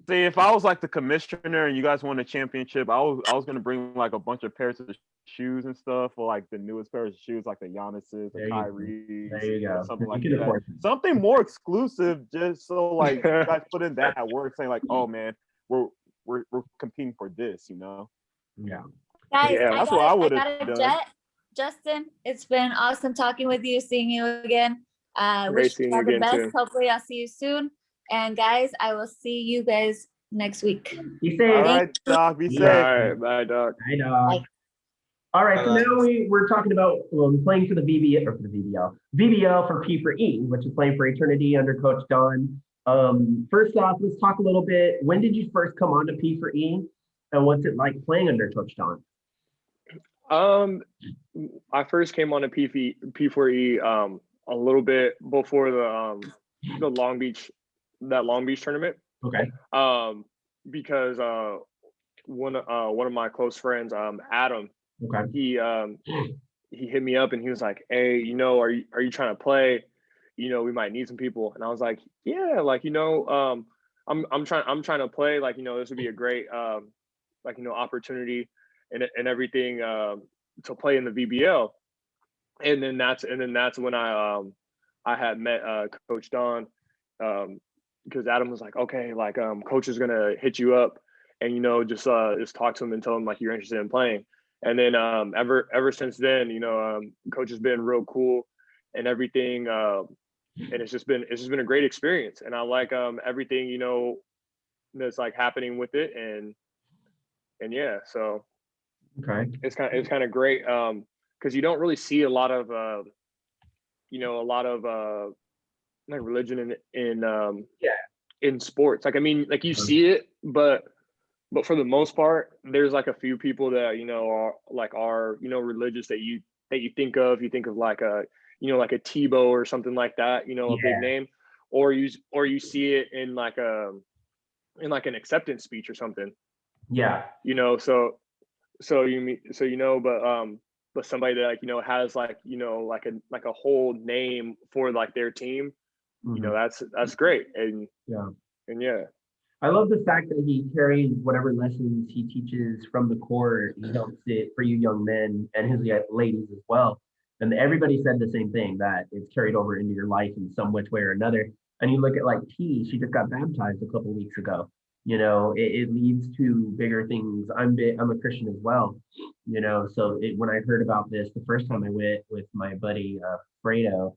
See, if I was like the commissioner and you guys won a championship, I was gonna bring like a bunch of pairs of shoes and stuff, or like the newest pairs of shoes, like the Giannis's, the Kyrie's, there you go. something like that. Something more exclusive, just so like you guys put in that work, saying like, oh man, we're competing for this, you know? Yeah. Guys, Yeah, that's what I would have done. Justin, it's been awesome talking with you, seeing you again. Great Wish seeing you all you the again, best. too. Hopefully I'll see you soon. And guys, I will see you guys next week. Be safe. All right, Doc, be safe. All right, bye, Doc. I know. All right, so now we're talking about playing for the VBL or for the VBL for P for E, which is playing for Eternity under Coach Don. First off, let's talk a little bit. When did you first come on to P for E, and what's it like playing under Coach Don? I first came on to P4E a little bit before the Long Beach tournament. Okay. Because one of my close friends, Adam, okay, he hit me up and he was like, "Hey, you know, are you trying to play? You know, we might need some people." And I was like, "Yeah, like, you know, I'm trying to play. Like, you know, this would be a great like, you know, opportunity and everything to play in the VBL." And then that's when I had met Coach Don, because Adam was like, "Okay, like coach is gonna hit you up, and you know, just talk to him and tell him like you're interested in playing." And then ever since then, you know, coach has been real cool and everything, and it's just been a great experience, and I like everything, you know, that's like happening with it, and yeah, so okay, it's kind of great because you don't really see a lot of you know, like religion in sports. Like, I mean, like you see it, but for the most part, there's like a few people that, you know, are you know, religious that you think of. You think of like like a Tebow or something like that, a big name, or you see it in like an acceptance speech or something. Yeah. But somebody that has like a whole name for like their team, that's great. And yeah. I love the fact that he carries whatever lessons he teaches from the court. He helps it for you young men and his ladies as well. And everybody said the same thing, that it's carried over into your life in some which way or another. And you look at like T, she just got baptized a couple weeks ago. It leads to bigger things. I'm a Christian as well. So when I heard about this the first time I went with my buddy Fredo,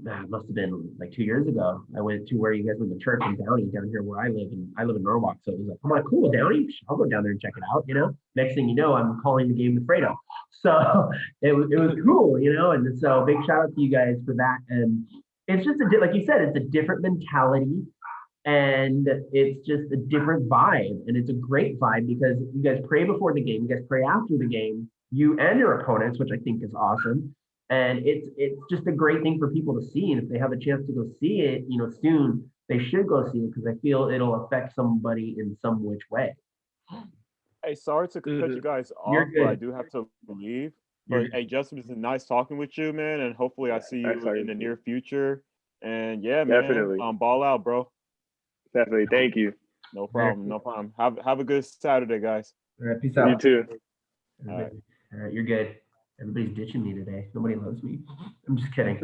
it must have been like 2 years ago. I went to where you guys went to church in Downey, down here where I live, and I live in Norwalk. So it was like, I'm like, cool, Downey, I'll go down there and check it out. Next thing you know, I'm calling the game with Fredo. So it was cool, and so big shout out to you guys for that. And it's just like you said, it's a different mentality. And it's just a different vibe. And it's a great vibe because you guys pray before the game, you guys pray after the game, you and your opponents, which I think is awesome. And it's just a great thing for people to see. And if they have a chance to go see it, soon, they should go see it because I feel it'll affect somebody in some which way. Hey, sorry to cut you guys You're off, but I good. do have to leave. But hey, Justin, it's been nice talking with you, man. And hopefully I see you in the near future. And yeah, Definitely. man, ball out, bro. Definitely. Thank you. No problem. No problem. Have a good Saturday, guys. All right, peace out. You too. All right, you're good. Everybody's ditching me today. Nobody loves me. I'm just kidding.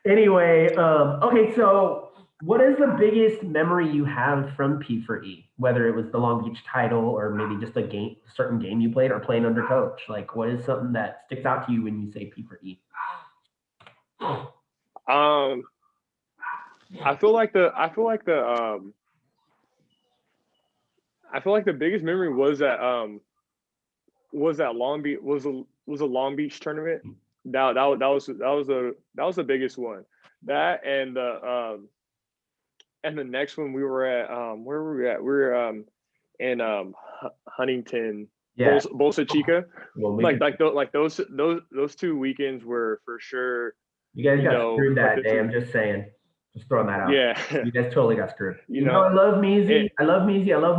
Anyway, okay, so what is the biggest memory you have from P4E? Whether it was the Long Beach title or maybe just a certain game you played or playing under coach. Like, what is something that sticks out to you when you say P4E? I feel like the biggest memory was that Long Beach was a Long Beach tournament. That was the biggest one. That and the next one we were at where were we at? We were in Huntington, Bolsa Chica. Well, those 2 weekends were for sure. You guys got screwed that day. I'm just saying. Just throwing that out. Yeah. You guys totally got screwed. I love Measy. I love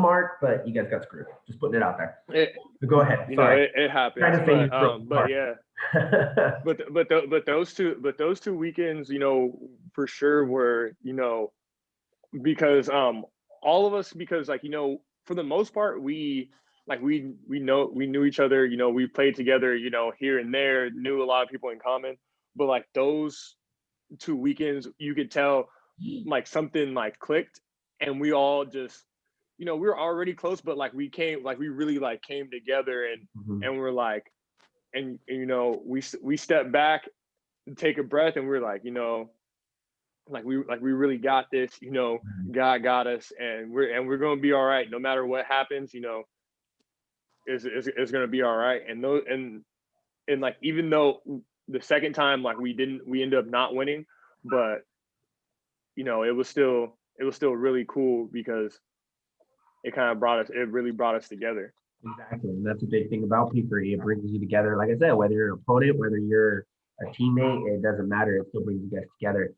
Mark, but you guys got screwed. Just putting it out there. Go ahead. Sorry. It happens. But yeah. but those two weekends, for sure were, because all of us, because for the most part we knew each other, we played together, here and there, knew a lot of people in common, but like those 2 weekends you could tell like something like clicked, and we all just we were already close, but like we really like came together, and we're like, and we stepped back and take a breath, and we're like, we really got this, God got us, and we're gonna be all right no matter what happens, it's gonna be all right. And like, even though the second time like we ended up not winning, but it was still really cool because it really brought us together. Exactly. And that's a big thing about P4E. It brings you together. Like I said, whether you're an opponent, whether you're a teammate, it doesn't matter. It still brings you guys together.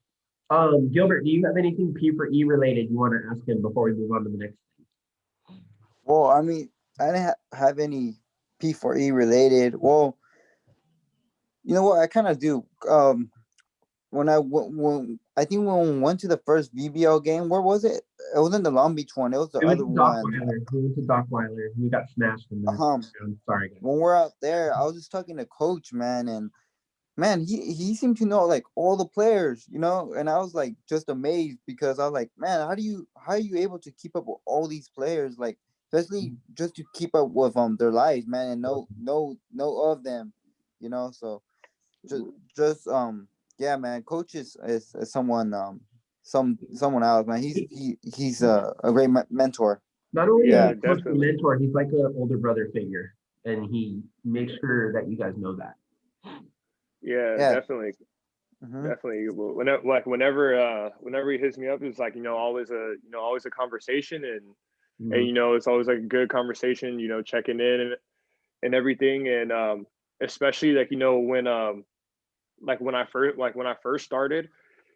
Gilbert, do you have anything P4E related you want to ask him before we move on to the next thing? Well, I mean, I didn't have any P4E related. Well, you know what? I kind of do. When I think when we went to the first VBL game, where was it? It wasn't the Long Beach one. It was the other one. We went to Dockweiler. We got smashed in there. I'm sorry. When we're out there, I was just talking to Coach, man, and man, he seemed to know like all the players, and I was like just amazed because I was like, man, how are you able to keep up with all these players, like especially just to keep up with their lives, man, and know of them, so just yeah, man, Coach is someone someone else, man. He's a great mentor. Not only a coach and mentor, he's like an older brother figure, and he makes sure that you guys know that. Yeah. Definitely. Definitely. Whenever he hits me up, it's like always a conversation, and it's always like a good conversation, checking in and everything, and especially like when when I first started,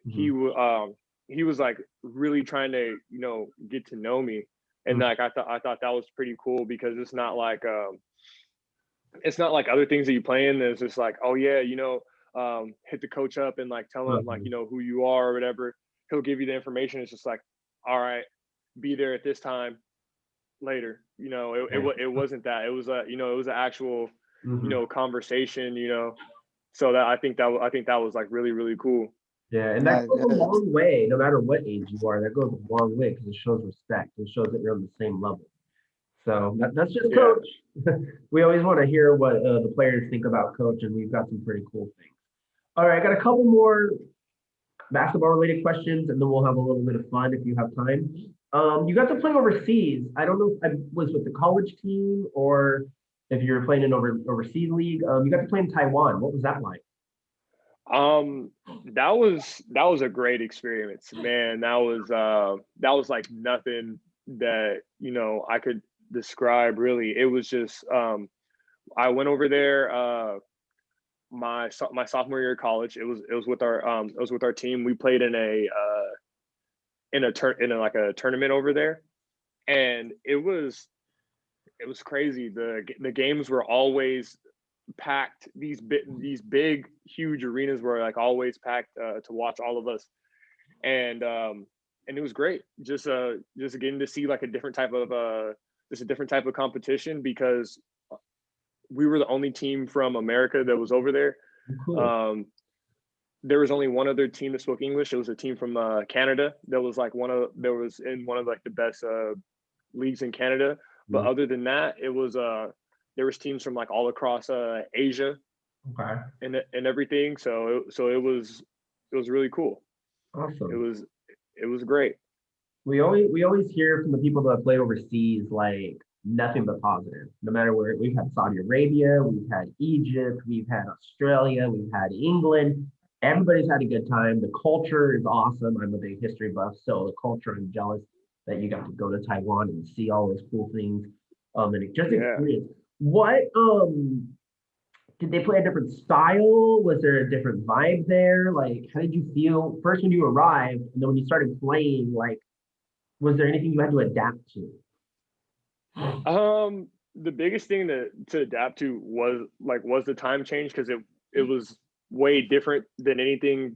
he was like really trying to, you know, get to know me. And like I thought that was pretty cool, because it's not like other things that you play in. It's just like, oh yeah, you know, hit the coach up and like tell him like, you know, who you are or whatever. He'll give you the information. It's just like, all right, be there at this time later. You know, it wasn't that. It was you know, it was an actual, you know, conversation, you know. So that I think that was like really, really cool. Yeah, and that goes a long way, no matter what age you are. That goes a long way because it shows respect. It shows that you're on the same level. So that's just coach. We always want to hear what the players think about coach, and we've got some pretty cool things. All right, I got a couple more basketball related questions, and then we'll have a little bit of fun if you have time. You got to play overseas. I don't know if I was with the college team or if you were playing in overseas league. You got to play in Taiwan. What was that like? That was a great experience, man. That was like nothing that, you know, I could describe really. It was just I went over there my sophomore year of college. It was with our team. We played in a tournament over there, and it was crazy. The games were always packed. These big huge arenas were like always packed to watch all of us, and it was great. Just getting to see like a different type of competition, because we were the only team from America that was over there. Cool. There was only one other team that spoke English. It was a team from Canada that was like was in one of like the best leagues in Canada. But other than that, it was there was teams from like all across Asia, Okay. and everything. So it was really cool. Awesome. It was great. We always hear from the people that play overseas like nothing but positive. No matter where, we've had Saudi Arabia, we've had Egypt, we've had Australia, we've had England. Everybody's had a good time. The culture is awesome. I'm a big history buff, so the culture, I'm jealous that you got to go to Taiwan and see all those cool things. And just experience. What did they play a different style? Was there a different vibe there? Like, how did you feel first when you arrived, and then when you started playing? Like, was there anything you had to adapt to? The biggest thing to adapt to was the time change, because it was way different than anything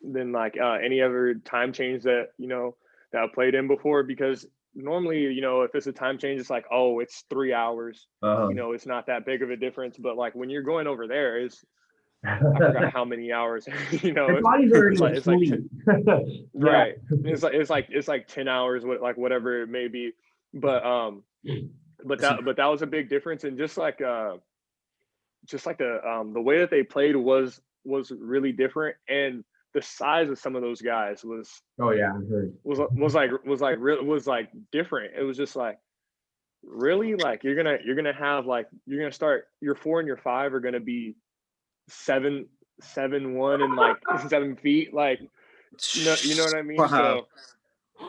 than like any other time change that, you know, that I played in before. Because normally, you know, if it's a time change, it's like, oh, it's 3 hours. You know, it's not that big of a difference. But like when you're going over there, I forgot how many hours. You know, the body's already it's like 10, right. Yeah. It's like 10 hours, like whatever it may be. But that was a big difference. And just like the way that they played was really different. And the size of some of those guys was different. It was just like, really, like you're gonna have like, you're gonna start your 4 and your 5 are gonna be 7'1" and like 7 feet, like, you know what I mean? Wow.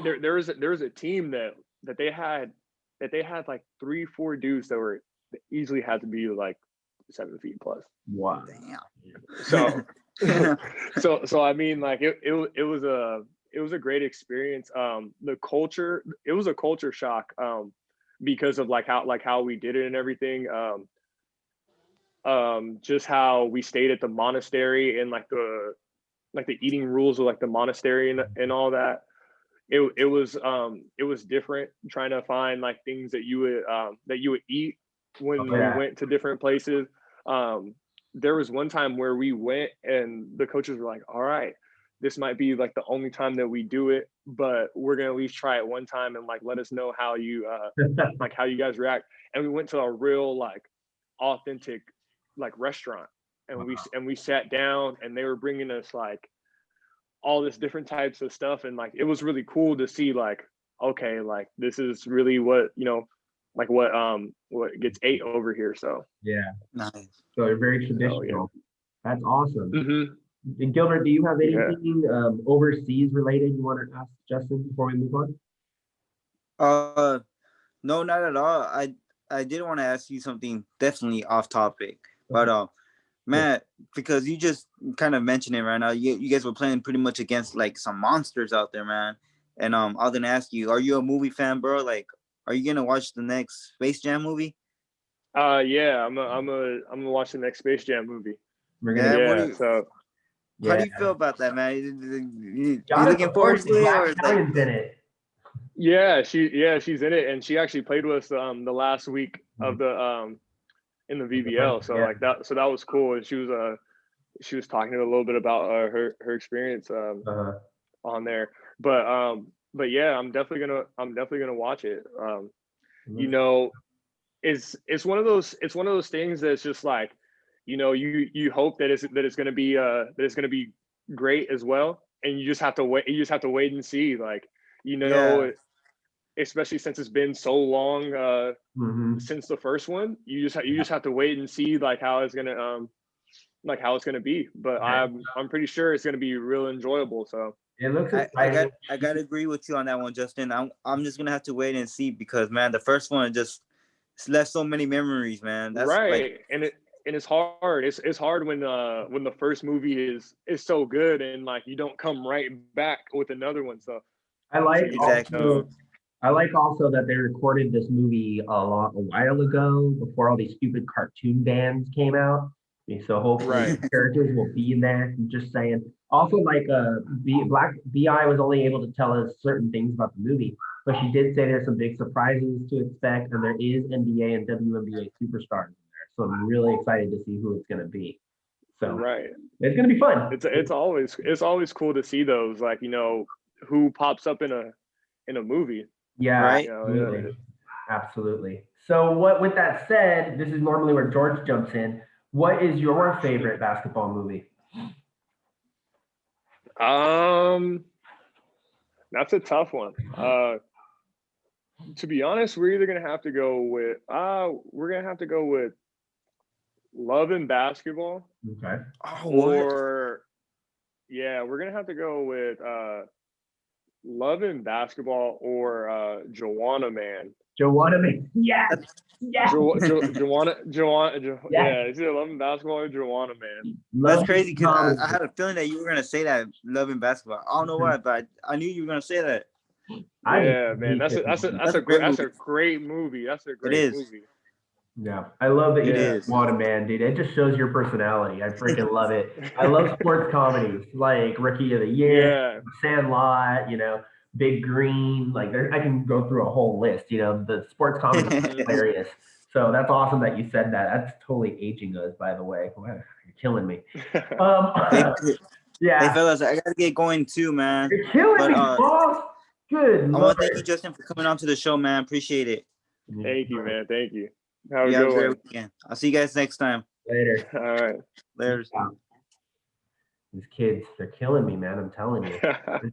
So there was a team that they had like 3-4 dudes that easily had to be like 7 feet plus. Wow. Damn. So I mean, like it was a great experience. The culture, it was a culture shock because of like how we did it and everything. Just how we stayed at the monastery, and like the eating rules of like the monastery and all that. It was different, trying to find like things that you would eat when we went to different places. There was one time where we went and the coaches were like, all right, this might be like the only time that we do it, but we're gonna at least try it one time and like let us know how you like how you guys react. And we went to a real like authentic like restaurant, and we sat down, and they were bringing us like all this different types of stuff, and like it was really cool to see like, okay, like this is really what, you know, like what gets ate over here. So Nice. So they're very traditional. That's awesome. And Gilbert, do you have anything overseas related you want to ask Justin before we move on? No, not at all. I did want to ask you something definitely off topic, but Man, because you just kind of mentioned it right now. You guys were playing pretty much against like some monsters out there, man. And I was gonna ask you, are you a movie fan, bro? Like, are you gonna watch the next Space Jam movie? Yeah, I'm gonna watch the next Space Jam movie. We're gonna Yeah, so How do you feel about that, man? You gotta looking support forward to it, Black or like, Stallion's in it. she's in it, and she actually played with us the last week of the in the VBL. So like that was cool. And she was talking a little bit about her experience on there. But yeah, I'm definitely gonna watch it. You know, it's one of those things that's just like, you know, you hope that it's gonna be great as well, and you just have to wait and see, like, you know, especially since it's been so long since the first one. You just have to wait and see like how it's gonna be. But I'm pretty sure it's gonna be real enjoyable. So it looks exciting. I gotta agree with you on that one, Justin. I'm just gonna have to wait and see, because man, the first one just left so many memories, man. That's right, like, and it's hard. It's hard when the first movie is so good, and like you don't come right back with another one. So I like exactly. I like also that they recorded this movie a while ago, before all these stupid cartoon bands came out. So hopefully the characters will be in there. I'm just saying. Also, like Black BI was only able to tell us certain things about the movie, but she did say there's some big surprises to expect, and there is NBA and WNBA superstars in there. So I'm really excited to see who it's going to be. So it's going to be fun. It's always cool to see those, like, you know, who pops up in a movie. Yeah, right? Absolutely. Absolutely. So with that said, this is normally where George jumps in. What is your favorite basketball movie? That's a tough one. To be honest, we're either gonna have to go with Love and Basketball. Okay. Or we're gonna have to go with Love and Basketball or Joanna Man. Joanna Man. Yes. Yes. Joanna. Yes. Yeah, it's either Love and Basketball or Joanna Man. That's crazy, because I had a feeling that you were gonna say that, Love and Basketball. I don't know why, but I knew you were gonna say that. Yeah, man, that's a great movie. That's a great movie. Yeah, I love that you is. Joanna Man, dude. It just shows your personality. I freaking love it. I love sports comedies like Rookie of the Year, Sandlot, you know, Big Green. Like I can go through a whole list. You know, the sports comedy is hilarious. So that's awesome that you said that. That's totally aging us, by the way. Wow, you're killing me. Hey fellas, I gotta get going too, man. You're killing me, boss. Good. I want to thank you, Justin, for coming on to the show, man. Appreciate it. Thank you, man. Thank you. Have a great good weekend. I'll see you guys next time. Later. All right. Later. These kids, they're killing me, man. I'm telling you.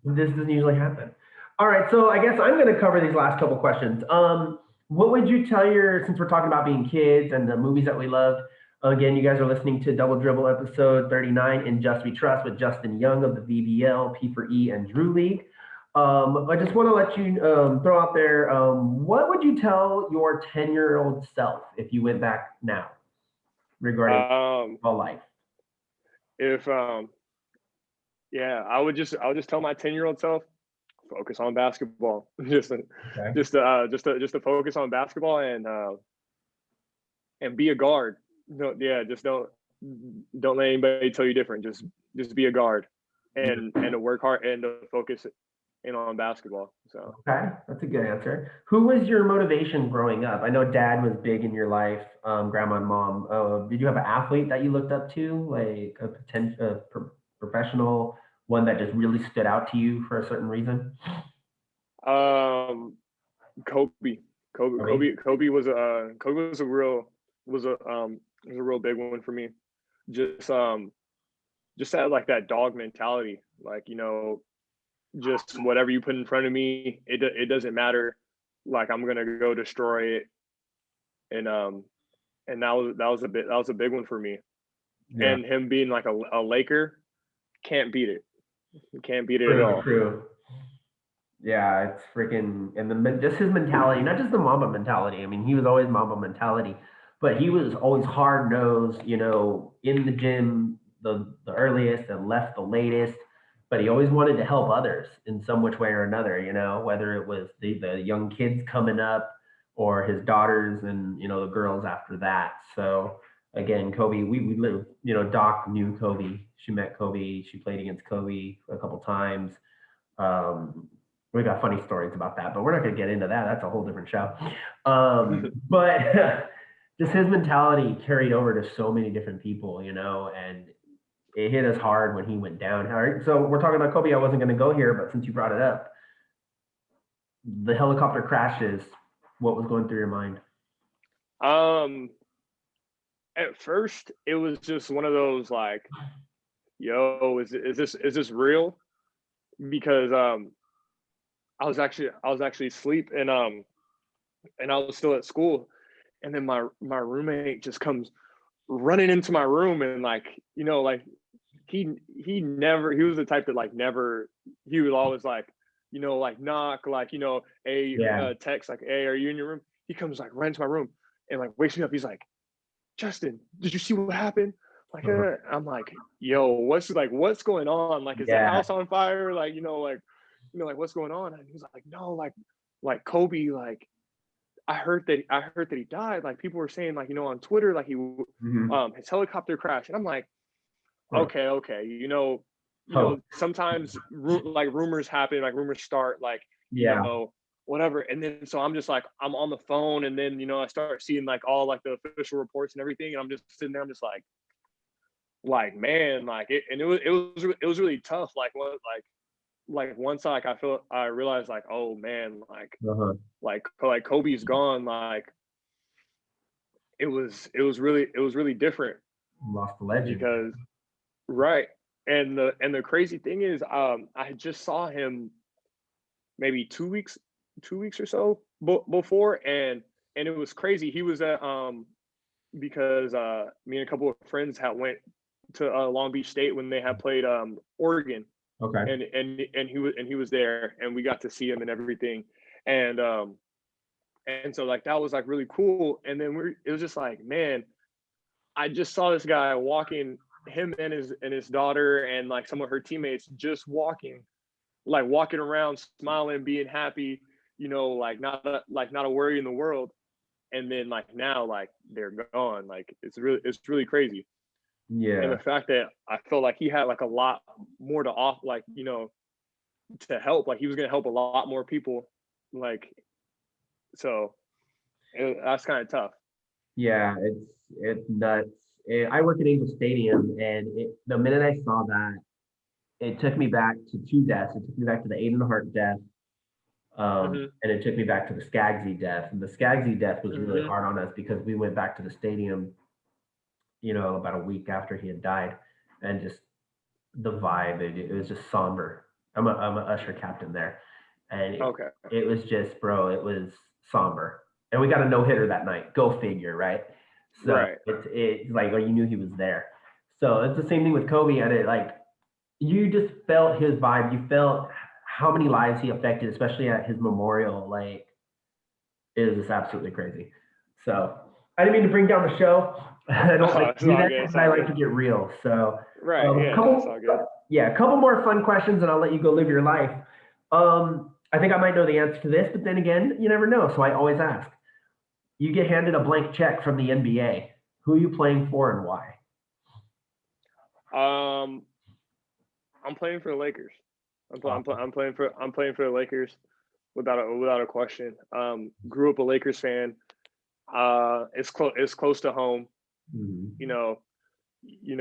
This doesn't usually happen. All right, so I guess I'm going to cover these last couple questions. What would you tell since we're talking about being kids and the movies that we love, again, you guys are listening to Dubl Drbl episode 39, In Just We Trust, with Justin Young of the VBL, P for E, and Drew League. I just want to let you throw out there, what would you tell your 10-year-old self if you went back now regarding all life? If I would just tell my 10-year-old self, focus on basketball. just to focus on basketball and be a guard. Just don't let anybody tell you different. Just be a guard and to work hard and to focus on basketball. So okay, that's a good answer. Who was your motivation growing up? I know dad was big in your life, grandma and mom. Did you have an athlete that you looked up to, like a potential professional one that just really stood out to you for a certain reason? Kobe was a real big one for me. Just that, like, that dog mentality, like, you know, just whatever you put in front of me, it doesn't matter. Like, I'm gonna go destroy it, and that was a big one for me. Yeah. And him being like a Laker, can't beat it. You can't beat it at all. True. Yeah, it's freaking, and just his mentality, not just the Mamba mentality. I mean, he was always Mamba mentality, but he was always hard nosed, you know, in the gym the earliest and left the latest. But he always wanted to help others in some which way or another, you know, whether it was the young kids coming up or his daughters and, you know, the girls after that. So again, Kobe, we live, you know, Doc knew Kobe. She met Kobe. She played against Kobe a couple times. Um, we got funny stories about that, but we're not going to get into that. That's a whole different show. But just his mentality carried over to so many different people, you know, and it hit us hard when he went down. All right, so we're talking about Kobe. I wasn't going to go here, but since you brought it up, the helicopter crashes. What was going through your mind? At first, it was just one of those like, "Yo, is this real?" Because I was actually asleep and I was still at school, and then my roommate just comes running into my room and like, you know, like he was the type that like never, he would always like, you know, like knock, like, you know, text like, "Hey, are you in your room?" He comes like right into my room and like wakes me up. He's like, "Justin, did you see what happened?" Like, I'm like, "Yo, what's going on? Like, is the house on fire? Like, like what's going on?" And he's like, "No, like Kobe, like I heard that he died. Like people were saying, like, you know, on Twitter, like his helicopter crashed." And I'm like, okay, sometimes like rumors happen, like rumors start, like, you know, whatever. And then so I'm just like, I'm on the phone, and then, you know, I start seeing like all like the official reports and everything, and I'm just sitting there, I'm just like man, like it was really tough. Like what, like once I realized like, oh man, like Kobe's gone, like it was really different. Lost the legend. Because right. And the crazy thing is, I just saw him maybe 2 weeks or so before, and it was crazy. He was at because me and a couple of friends had went to Long Beach State when they had played Oregon. Okay. And he was there, and we got to see him and everything, and so like that was like really cool. And then it was just like, man, I just saw this guy walking, him and his daughter and like some of her teammates just walking around, smiling, being happy, you know, like not a worry in the world. And then like now, like they're gone. Like it's really crazy. Yeah. And the fact that I felt like he had like a lot more to off, like, you know, to help, like he was gonna help a lot more people, like, so that's kind of tough. Yeah, it's nuts. I work at Angel Stadium, and the minute I saw that, it took me back to two deaths. It took me back to the Aiden Hart death, and it took me back to the Skaggsy death. And the Skaggsy death was really hard on us because we went back to the stadium, you know, about a week after he had died, and just the vibe, it was just somber. I'm a usher captain there, and it was just, bro, it was somber. And we got a no-hitter that night. Go figure, right? So it's like, well, you knew he was there. So it's the same thing with Kobe, and it like, you just felt his vibe. You felt how many lives he affected, especially at his memorial. Like, it was just absolutely crazy. So I didn't mean to bring down the show. I don't like to do that because I like to get real. So a couple more fun questions, and I'll let you go live your life. I think I might know the answer to this, but then again, you never know. So I always ask. You get handed a blank check from the NBA. Who are you playing for and why? I'm playing for the Lakers. I'm playing for the Lakers without a question. Grew up a Lakers fan. It's close to home. You know,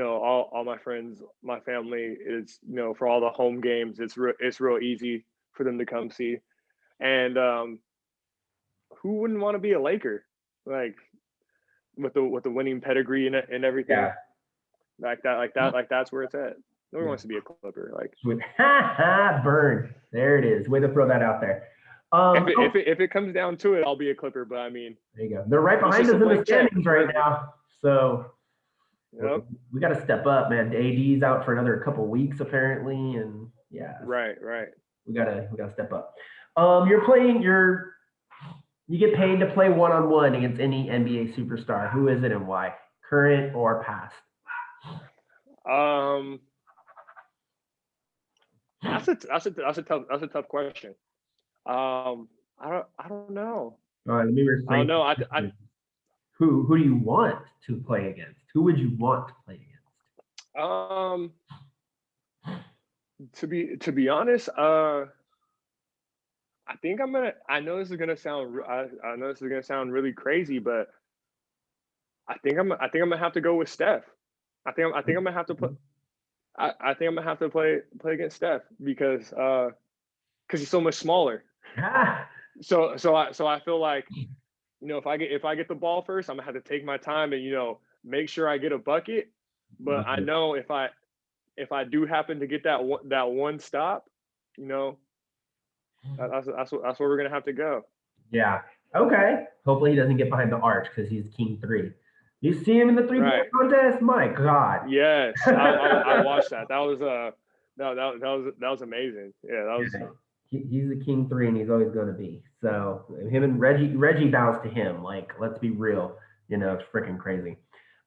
all my friends, my family is, you know, for all the home games, it's real easy for them to come see. And who wouldn't want to be a Laker? Like with the winning pedigree and everything. Yeah. Like that's where it's at. Nobody wants to be a Clipper. Like burn. There it is. Way to throw that out there. If it comes down to it, I'll be a Clipper. But I mean, there you go. They're right behind us in the standings right now. So we got to step up, man. AD's out for another couple weeks apparently, and yeah. Right. We gotta step up. You're playing. You get paid to play one-on-one against any NBA superstar. Who is it and why? Current or past? That's a tough question. I don't know. All right, let me rephrase. I don't know. Who do you want to play against? Who would you want to play against? To be honest, I think I know this is gonna sound. I know this is gonna sound really crazy, but I think I'm gonna have to go with Steph. I think I'm gonna have to put. I think I'm gonna have to play against Steph because he's so much smaller. So I feel like, if I get the ball first, I'm gonna have to take my time and make sure I get a bucket. But I know if I do happen to get that one stop, that's where we're gonna have to go. Yeah. Okay. Hopefully he doesn't get behind the arch because he's king 3. You see him in the 3-point contest? My God. Yes, I watched that. That was amazing. Yeah, that was. He's the king 3 and he's always going to be. So him and Reggie bows to him. Like, let's be real. It's freaking crazy.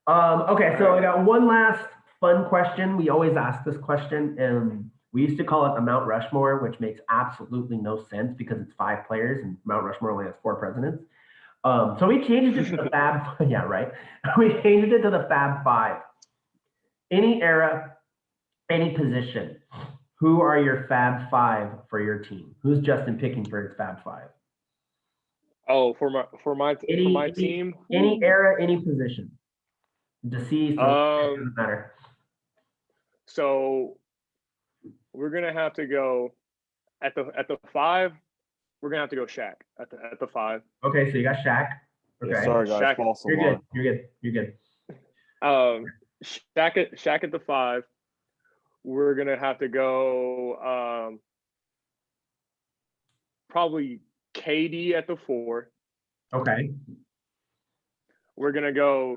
Okay, so I got one last fun question. We always ask this question, and we used to call it the Mount Rushmore, which makes absolutely no sense because it's 5 players and Mount Rushmore only has 4 presidents. So we changed it to the Fab. Yeah, right. We changed it to the Fab 5. Any era, any position. Who are your Fab 5 for your team? Who's Justin picking for his Fab 5? Oh, for my team. Any era, any position. Deceased. Doesn't matter. So we're gonna have to go at the 5. We're gonna have to go Shaq at the 5. Okay, so you got Shaq. Okay. Yeah, sorry guys, Shaq, false You're alarm. good. You're good. Shaq at the 5. We're gonna have to go probably KD at the 4. Okay. We're gonna go.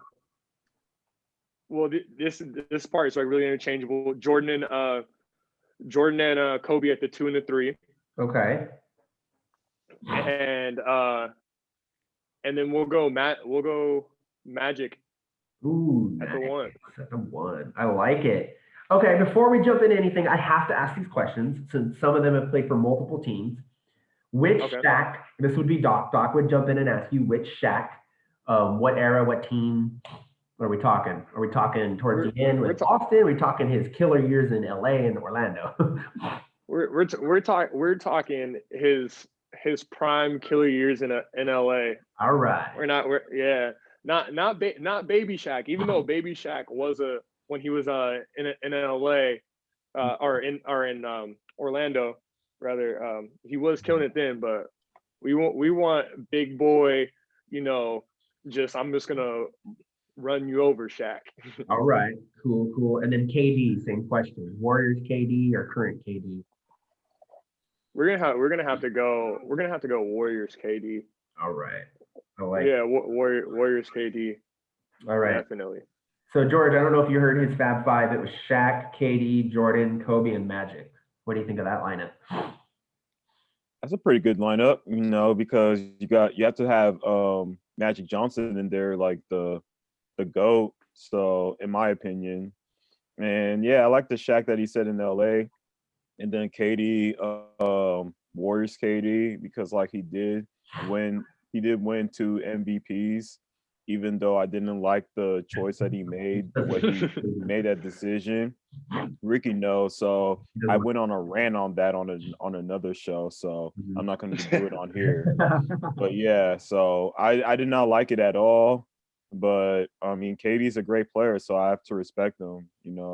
Well, this part is like really interchangeable. Jordan and Kobe at the 2 and the 3. Okay. And then we'll go Magic. Ooh, at the 1. At the 1. I like it. Okay, before we jump into anything, I have to ask these questions since some of them have played for multiple teams. Which Shaq, this would be Doc. Doc would jump in and ask you which Shaq, what era, what team are we talking? Are we talking towards the end with Boston? Are we talking his killer years in LA and Orlando? we're talking his prime killer years in LA. All right. Not Baby Shaq, even though Baby Shaq was when he was in LA or in Orlando rather, he was killing it then, but we want big boy, I'm just gonna run you over, Shaq. All right, cool. And then KD, same question. Warriors KD or current KD? We're gonna have to go Warriors KD. All right. I like Warriors KD. All right. Definitely. So George, I don't know if you heard his Fab 5. It was Shaq, KD, Jordan, Kobe, and Magic. What do you think of that lineup? That's a pretty good lineup, because you have to have Magic Johnson in there, like the GOAT. So in my opinion, and yeah, I like the Shaq that he said in LA, and then KD, Warriors KD, because like he did win 2 MVPs, even though I didn't like the choice that he made, the way he made that decision. Ricky knows, so I went on a rant on that on another show, so I'm not going to do it on here. But yeah, so I did not like it at all. But I mean, KD's a great player, so I have to respect him.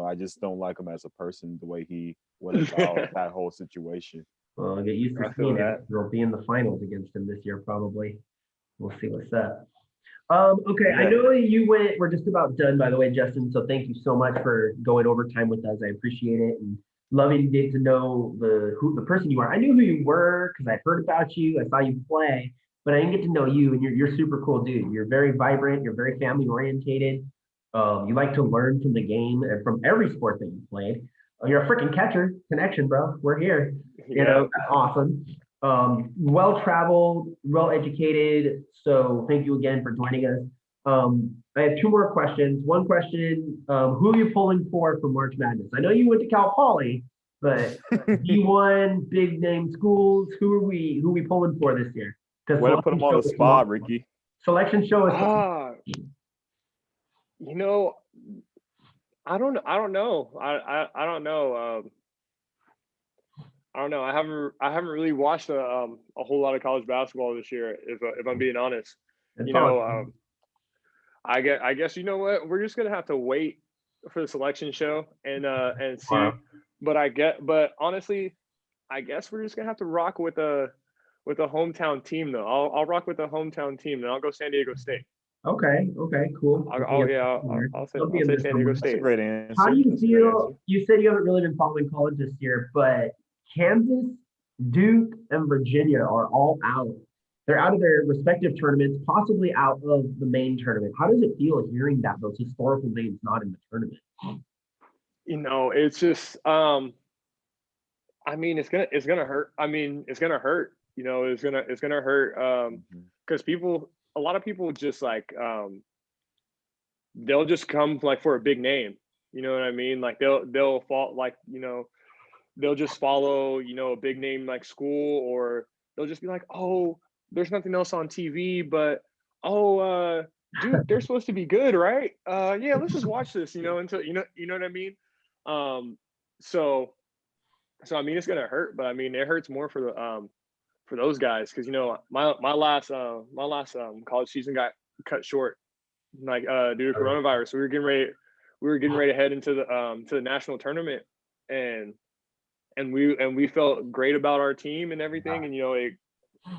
I just don't like him as a person, the way he went about that whole situation. Well, I'll get used to seeing it. We'll be in the finals against him this year, probably. We'll see what's up. Okay, I know we're just about done, by the way, Justin, so thank you so much for going over time with us. I appreciate it, and loving to get to know the person you are. I knew who you were because I heard about you, I saw you play, but I didn't get to know you, and you're super cool, dude. You're very vibrant, you're very family orientated. You like to learn from the game and from every sport that you played. You're a freaking catcher. Connection, bro. We're here. That's awesome. well-traveled, well-educated. So thank you again for joining us. I have two more questions. One question, who are you pulling for March Madness? I know you went to Cal Poly, but D1, big name schools, who are we pulling for this year? Way to put them on the spot, Ricky. Selection show is you know, I don't know. I don't know. I don't know. I haven't really watched a whole lot of college basketball this year, if I'm being honest. I guess you know what? We're just gonna have to wait for the selection show and see. But honestly, I guess we're just gonna have to rock with a hometown team though. I'll rock with the hometown team, and I'll go San Diego State. Okay, cool. I'll say San Diego State. That's a great answer. How do you feel? You said you haven't really been following college this year, but Kansas, Duke, and Virginia are all out. They're out of their respective tournaments, possibly out of the main tournament. How does it feel hearing that those historical names not in the tournament? You know, it's just I mean, it's gonna hurt. I mean, it's gonna hurt. You know, it's gonna hurt because a lot of people just like they'll just come like for a big name. You know what I mean? Like they'll fall like, you know, they'll just follow, you know, a big name like school, or they'll just be like, oh, there's nothing else on TV, but dude, they're supposed to be good, right? Yeah, let's just watch this, you know, until you know what I mean? So I mean, it's gonna hurt, but I mean, it hurts more for those guys, because you know my last college season got cut short, like due to coronavirus. We were getting ready to head into the national tournament, and we felt great about our team and everything, and you know,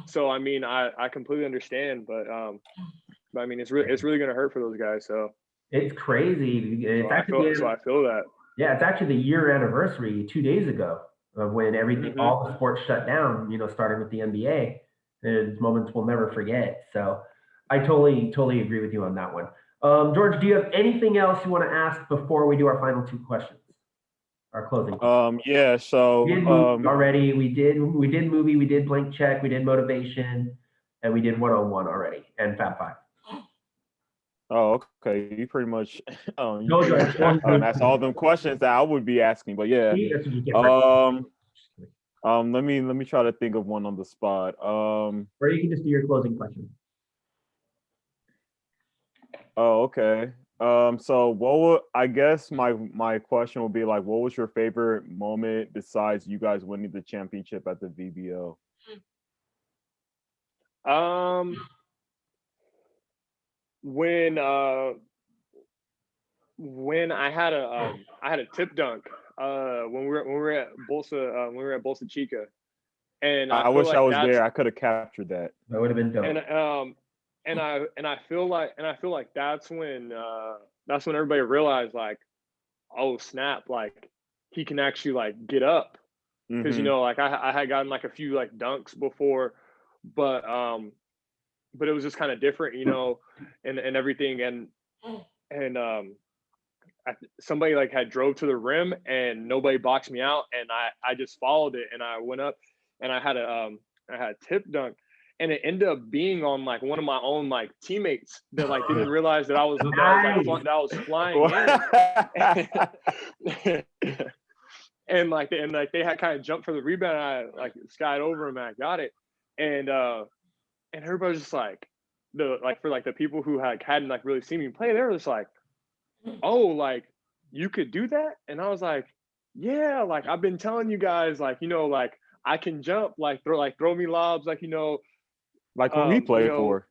so I mean, I completely understand, but I mean, it's really gonna hurt for those guys. So it's crazy. I feel that. Yeah, it's actually the year anniversary 2 days ago of when everything, all the sports shut down, you know, starting with the NBA. It's moments we'll never forget. So I totally agree with you on that one. George, do you have anything else you want to ask before we do our final two questions? Our closing. Yeah, so already we did movie, we did blank check, we did motivation, and we did one-on-one already, and Fab Five. Oh, okay. You pretty much asked all them questions that I would be asking, but yeah. Let me try to think of one on the spot. Or you can just do your closing question. Oh, okay. So I guess my question would be like, what was your favorite moment besides you guys winning the championship at the VBO? When I had a tip dunk when we were at Bolsa Chica, and I wish I was there. I could have captured that. That would have been dope. And I feel like that's when everybody realized, like, oh snap, like he can actually like get up, because you know, like I had gotten like a few like dunks before, but it was just kind of different, you know, and everything, and somebody like had drove to the rim and nobody boxed me out, and I just followed it, and I went up and I had a tip dunk, and it ended up being on like one of my own like teammates that like didn't realize that I was flying in. and they had kind of jumped for the rebound, and I like skied over him and I got it, and everybody was just like, for the people who hadn't like really seen me play, they were just like, oh, like you could do that? And I was like, yeah, like I've been telling you guys, like, you know, like I can jump, like throw me lobs, like, you know, like when we played for.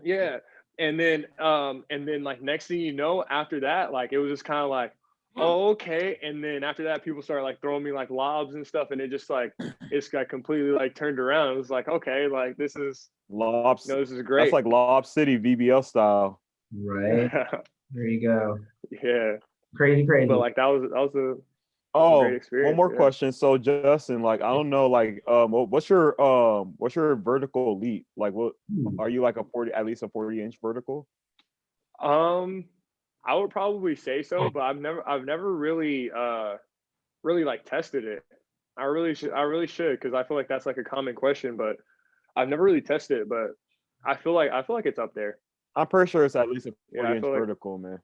Yeah. And then like next thing you know, after that, like it was just kind of like, oh, okay. And then after that, people started like throwing me like lobs and stuff, and it just like it's got completely like turned around. It was like, okay, like this is lobs. You know, this is great. That's like Lob City VBL style. Right. There you go. Yeah. Crazy. But like that was a great experience. One more question. So Justin, like I don't know, like what's your vertical leap? Like what are you, like at least a 40-inch vertical? I would probably say so, but I've never really like tested it. I really should because I feel like that's like a common question, but I've never really tested it. But I feel like it's up there. I'm pretty sure it's at least a Yeah, 40-inch like, vertical, man.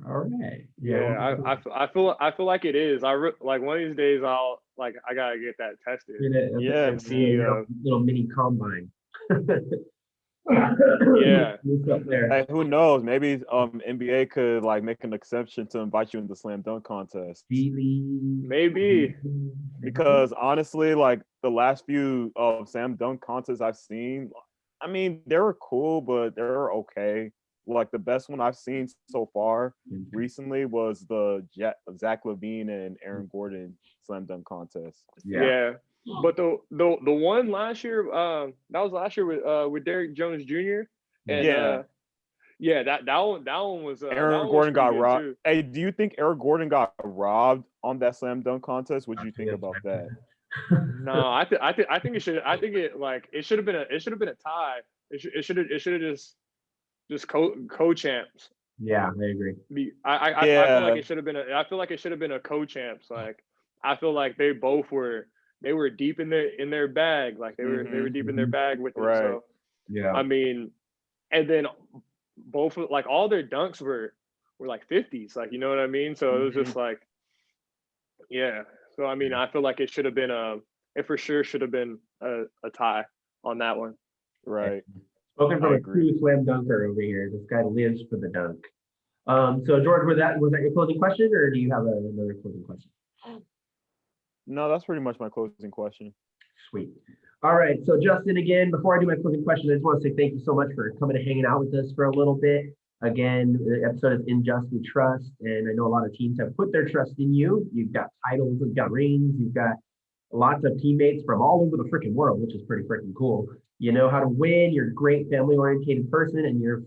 All right. Yeah, I feel like it is. Like one of these days I gotta get that tested. Yeah, and see. Little mini combine. Yeah. It's up there. Hey, who knows? Maybe NBA could like make an exception to invite you in the slam dunk contest. Maybe. Because honestly, like the last few slam dunk contests I've seen, I mean, they were cool, but they were okay. Like the best one I've seen so far recently was the Zach LaVine and Aaron Gordon slam dunk contest. Yeah. But the one last year, that was last year with Derrick Jones Jr. And that one was Aaron Gordon got robbed. Too. Hey, do you think Aaron Gordon got robbed on that slam dunk contest? What do you think about that? No, I think it should. I think it should have been a tie. It should have just co-champs. Yeah, I agree. I feel like it should have been a co-champs. Like I feel like they were deep in their bag. Like they were deep in their bag with it. Right. So yeah. I mean, and then both like all their dunks were like 50s. Like you know what I mean? So it was just like, yeah. So I mean, I feel like it should have been it for sure should have been a tie on that one. Right. Spoken from a true slam dunker over here. This guy lives for the dunk. So George, was that your closing question, or do you have another closing question? No, that's pretty much my closing question. Sweet. All right. So Justin, again, before I do my closing question, I just want to say thank you so much for coming and hanging out with us for a little bit. Again, the episode is In Just We Trust, and I know a lot of teams have put their trust in you. You've got titles, you've got rings, you've got lots of teammates from all over the freaking world, which is pretty freaking cool. You know how to win, you're a great family-oriented person, and you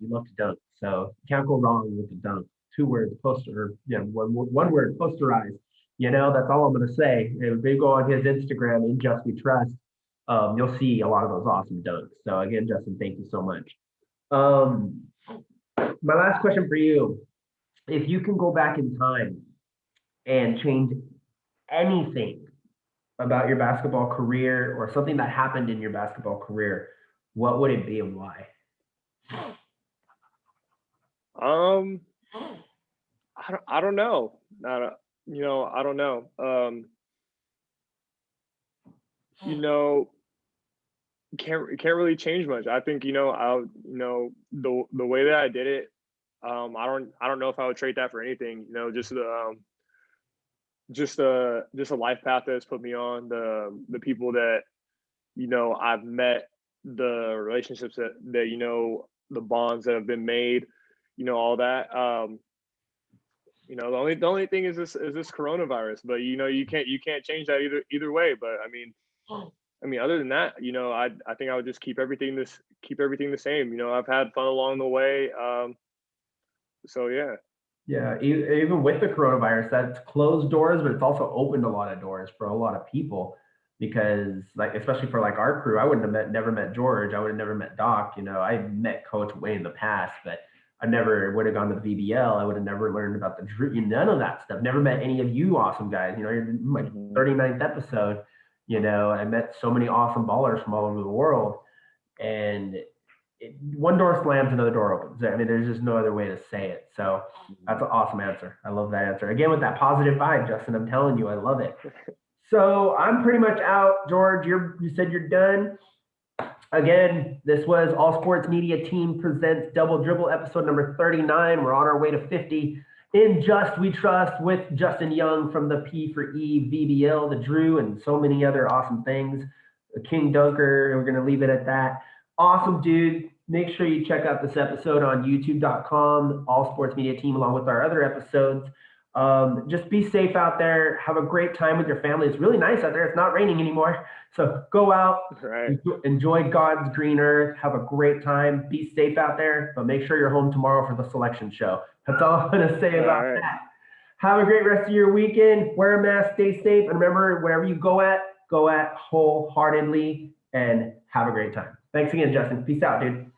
love to dunk. So you can't go wrong with the dunk. 2 words, one word, posterize. You know, that's all I'm going to say. If they go on his Instagram, In Just We Trust, you'll see a lot of those awesome dunks. So again, Justin, thank you so much. My last question for you, if you can go back in time and change anything about your basketball career or something that happened in your basketball career, what would it be and why? I don't know. I don't know. Can't really change much. I think the way that I did it. I don't know if I would trade that for anything. Just a life path that's put me on, the people that I've met, the relationships that the bonds that have been made, all that. The only thing is this coronavirus, but you can't change that either way. But I mean, other than that, I think I would just keep everything the same. I've had fun along the way. So yeah. Yeah, even with the coronavirus, that's closed doors, but it's also opened a lot of doors for a lot of people. Because like, especially for like our crew, I wouldn't have never met George. I would have never met Doc. I met Coach way in the past, but I never would have gone to the VBL. I would have never learned about the Drew, none of that stuff. Never met any of you awesome guys. You're my 39th episode. I met so many awesome ballers from all over the world, and one door slams, another door opens. I mean, there's just no other way to say it. So that's an awesome answer. I love that answer. Again, with that positive vibe, Justin, I'm telling you, I love it. So I'm pretty much out. George, you said you're done. Again, this was All Sports Media Team presents Dubl Drbl episode number 39. We're on our way to 50. In Just We Trust with Justin Young from the P4E VBL, the Drew, and so many other awesome things. The King Dunker, we're going to leave it at that. Awesome, dude. Make sure you check out this episode on youtube.com, All Sports Media Team, along with our other episodes. Just be safe out there. Have a great time with your family. It's really nice out there. It's not raining anymore. So go out, enjoy God's green earth. Have a great time. Be safe out there, but make sure you're home tomorrow for the selection show. That's all I'm going to say about that. Have a great rest of your weekend. Wear a mask, stay safe, and remember, wherever you go at wholeheartedly, and have a great time. Thanks again, Justin. Peace out, dude.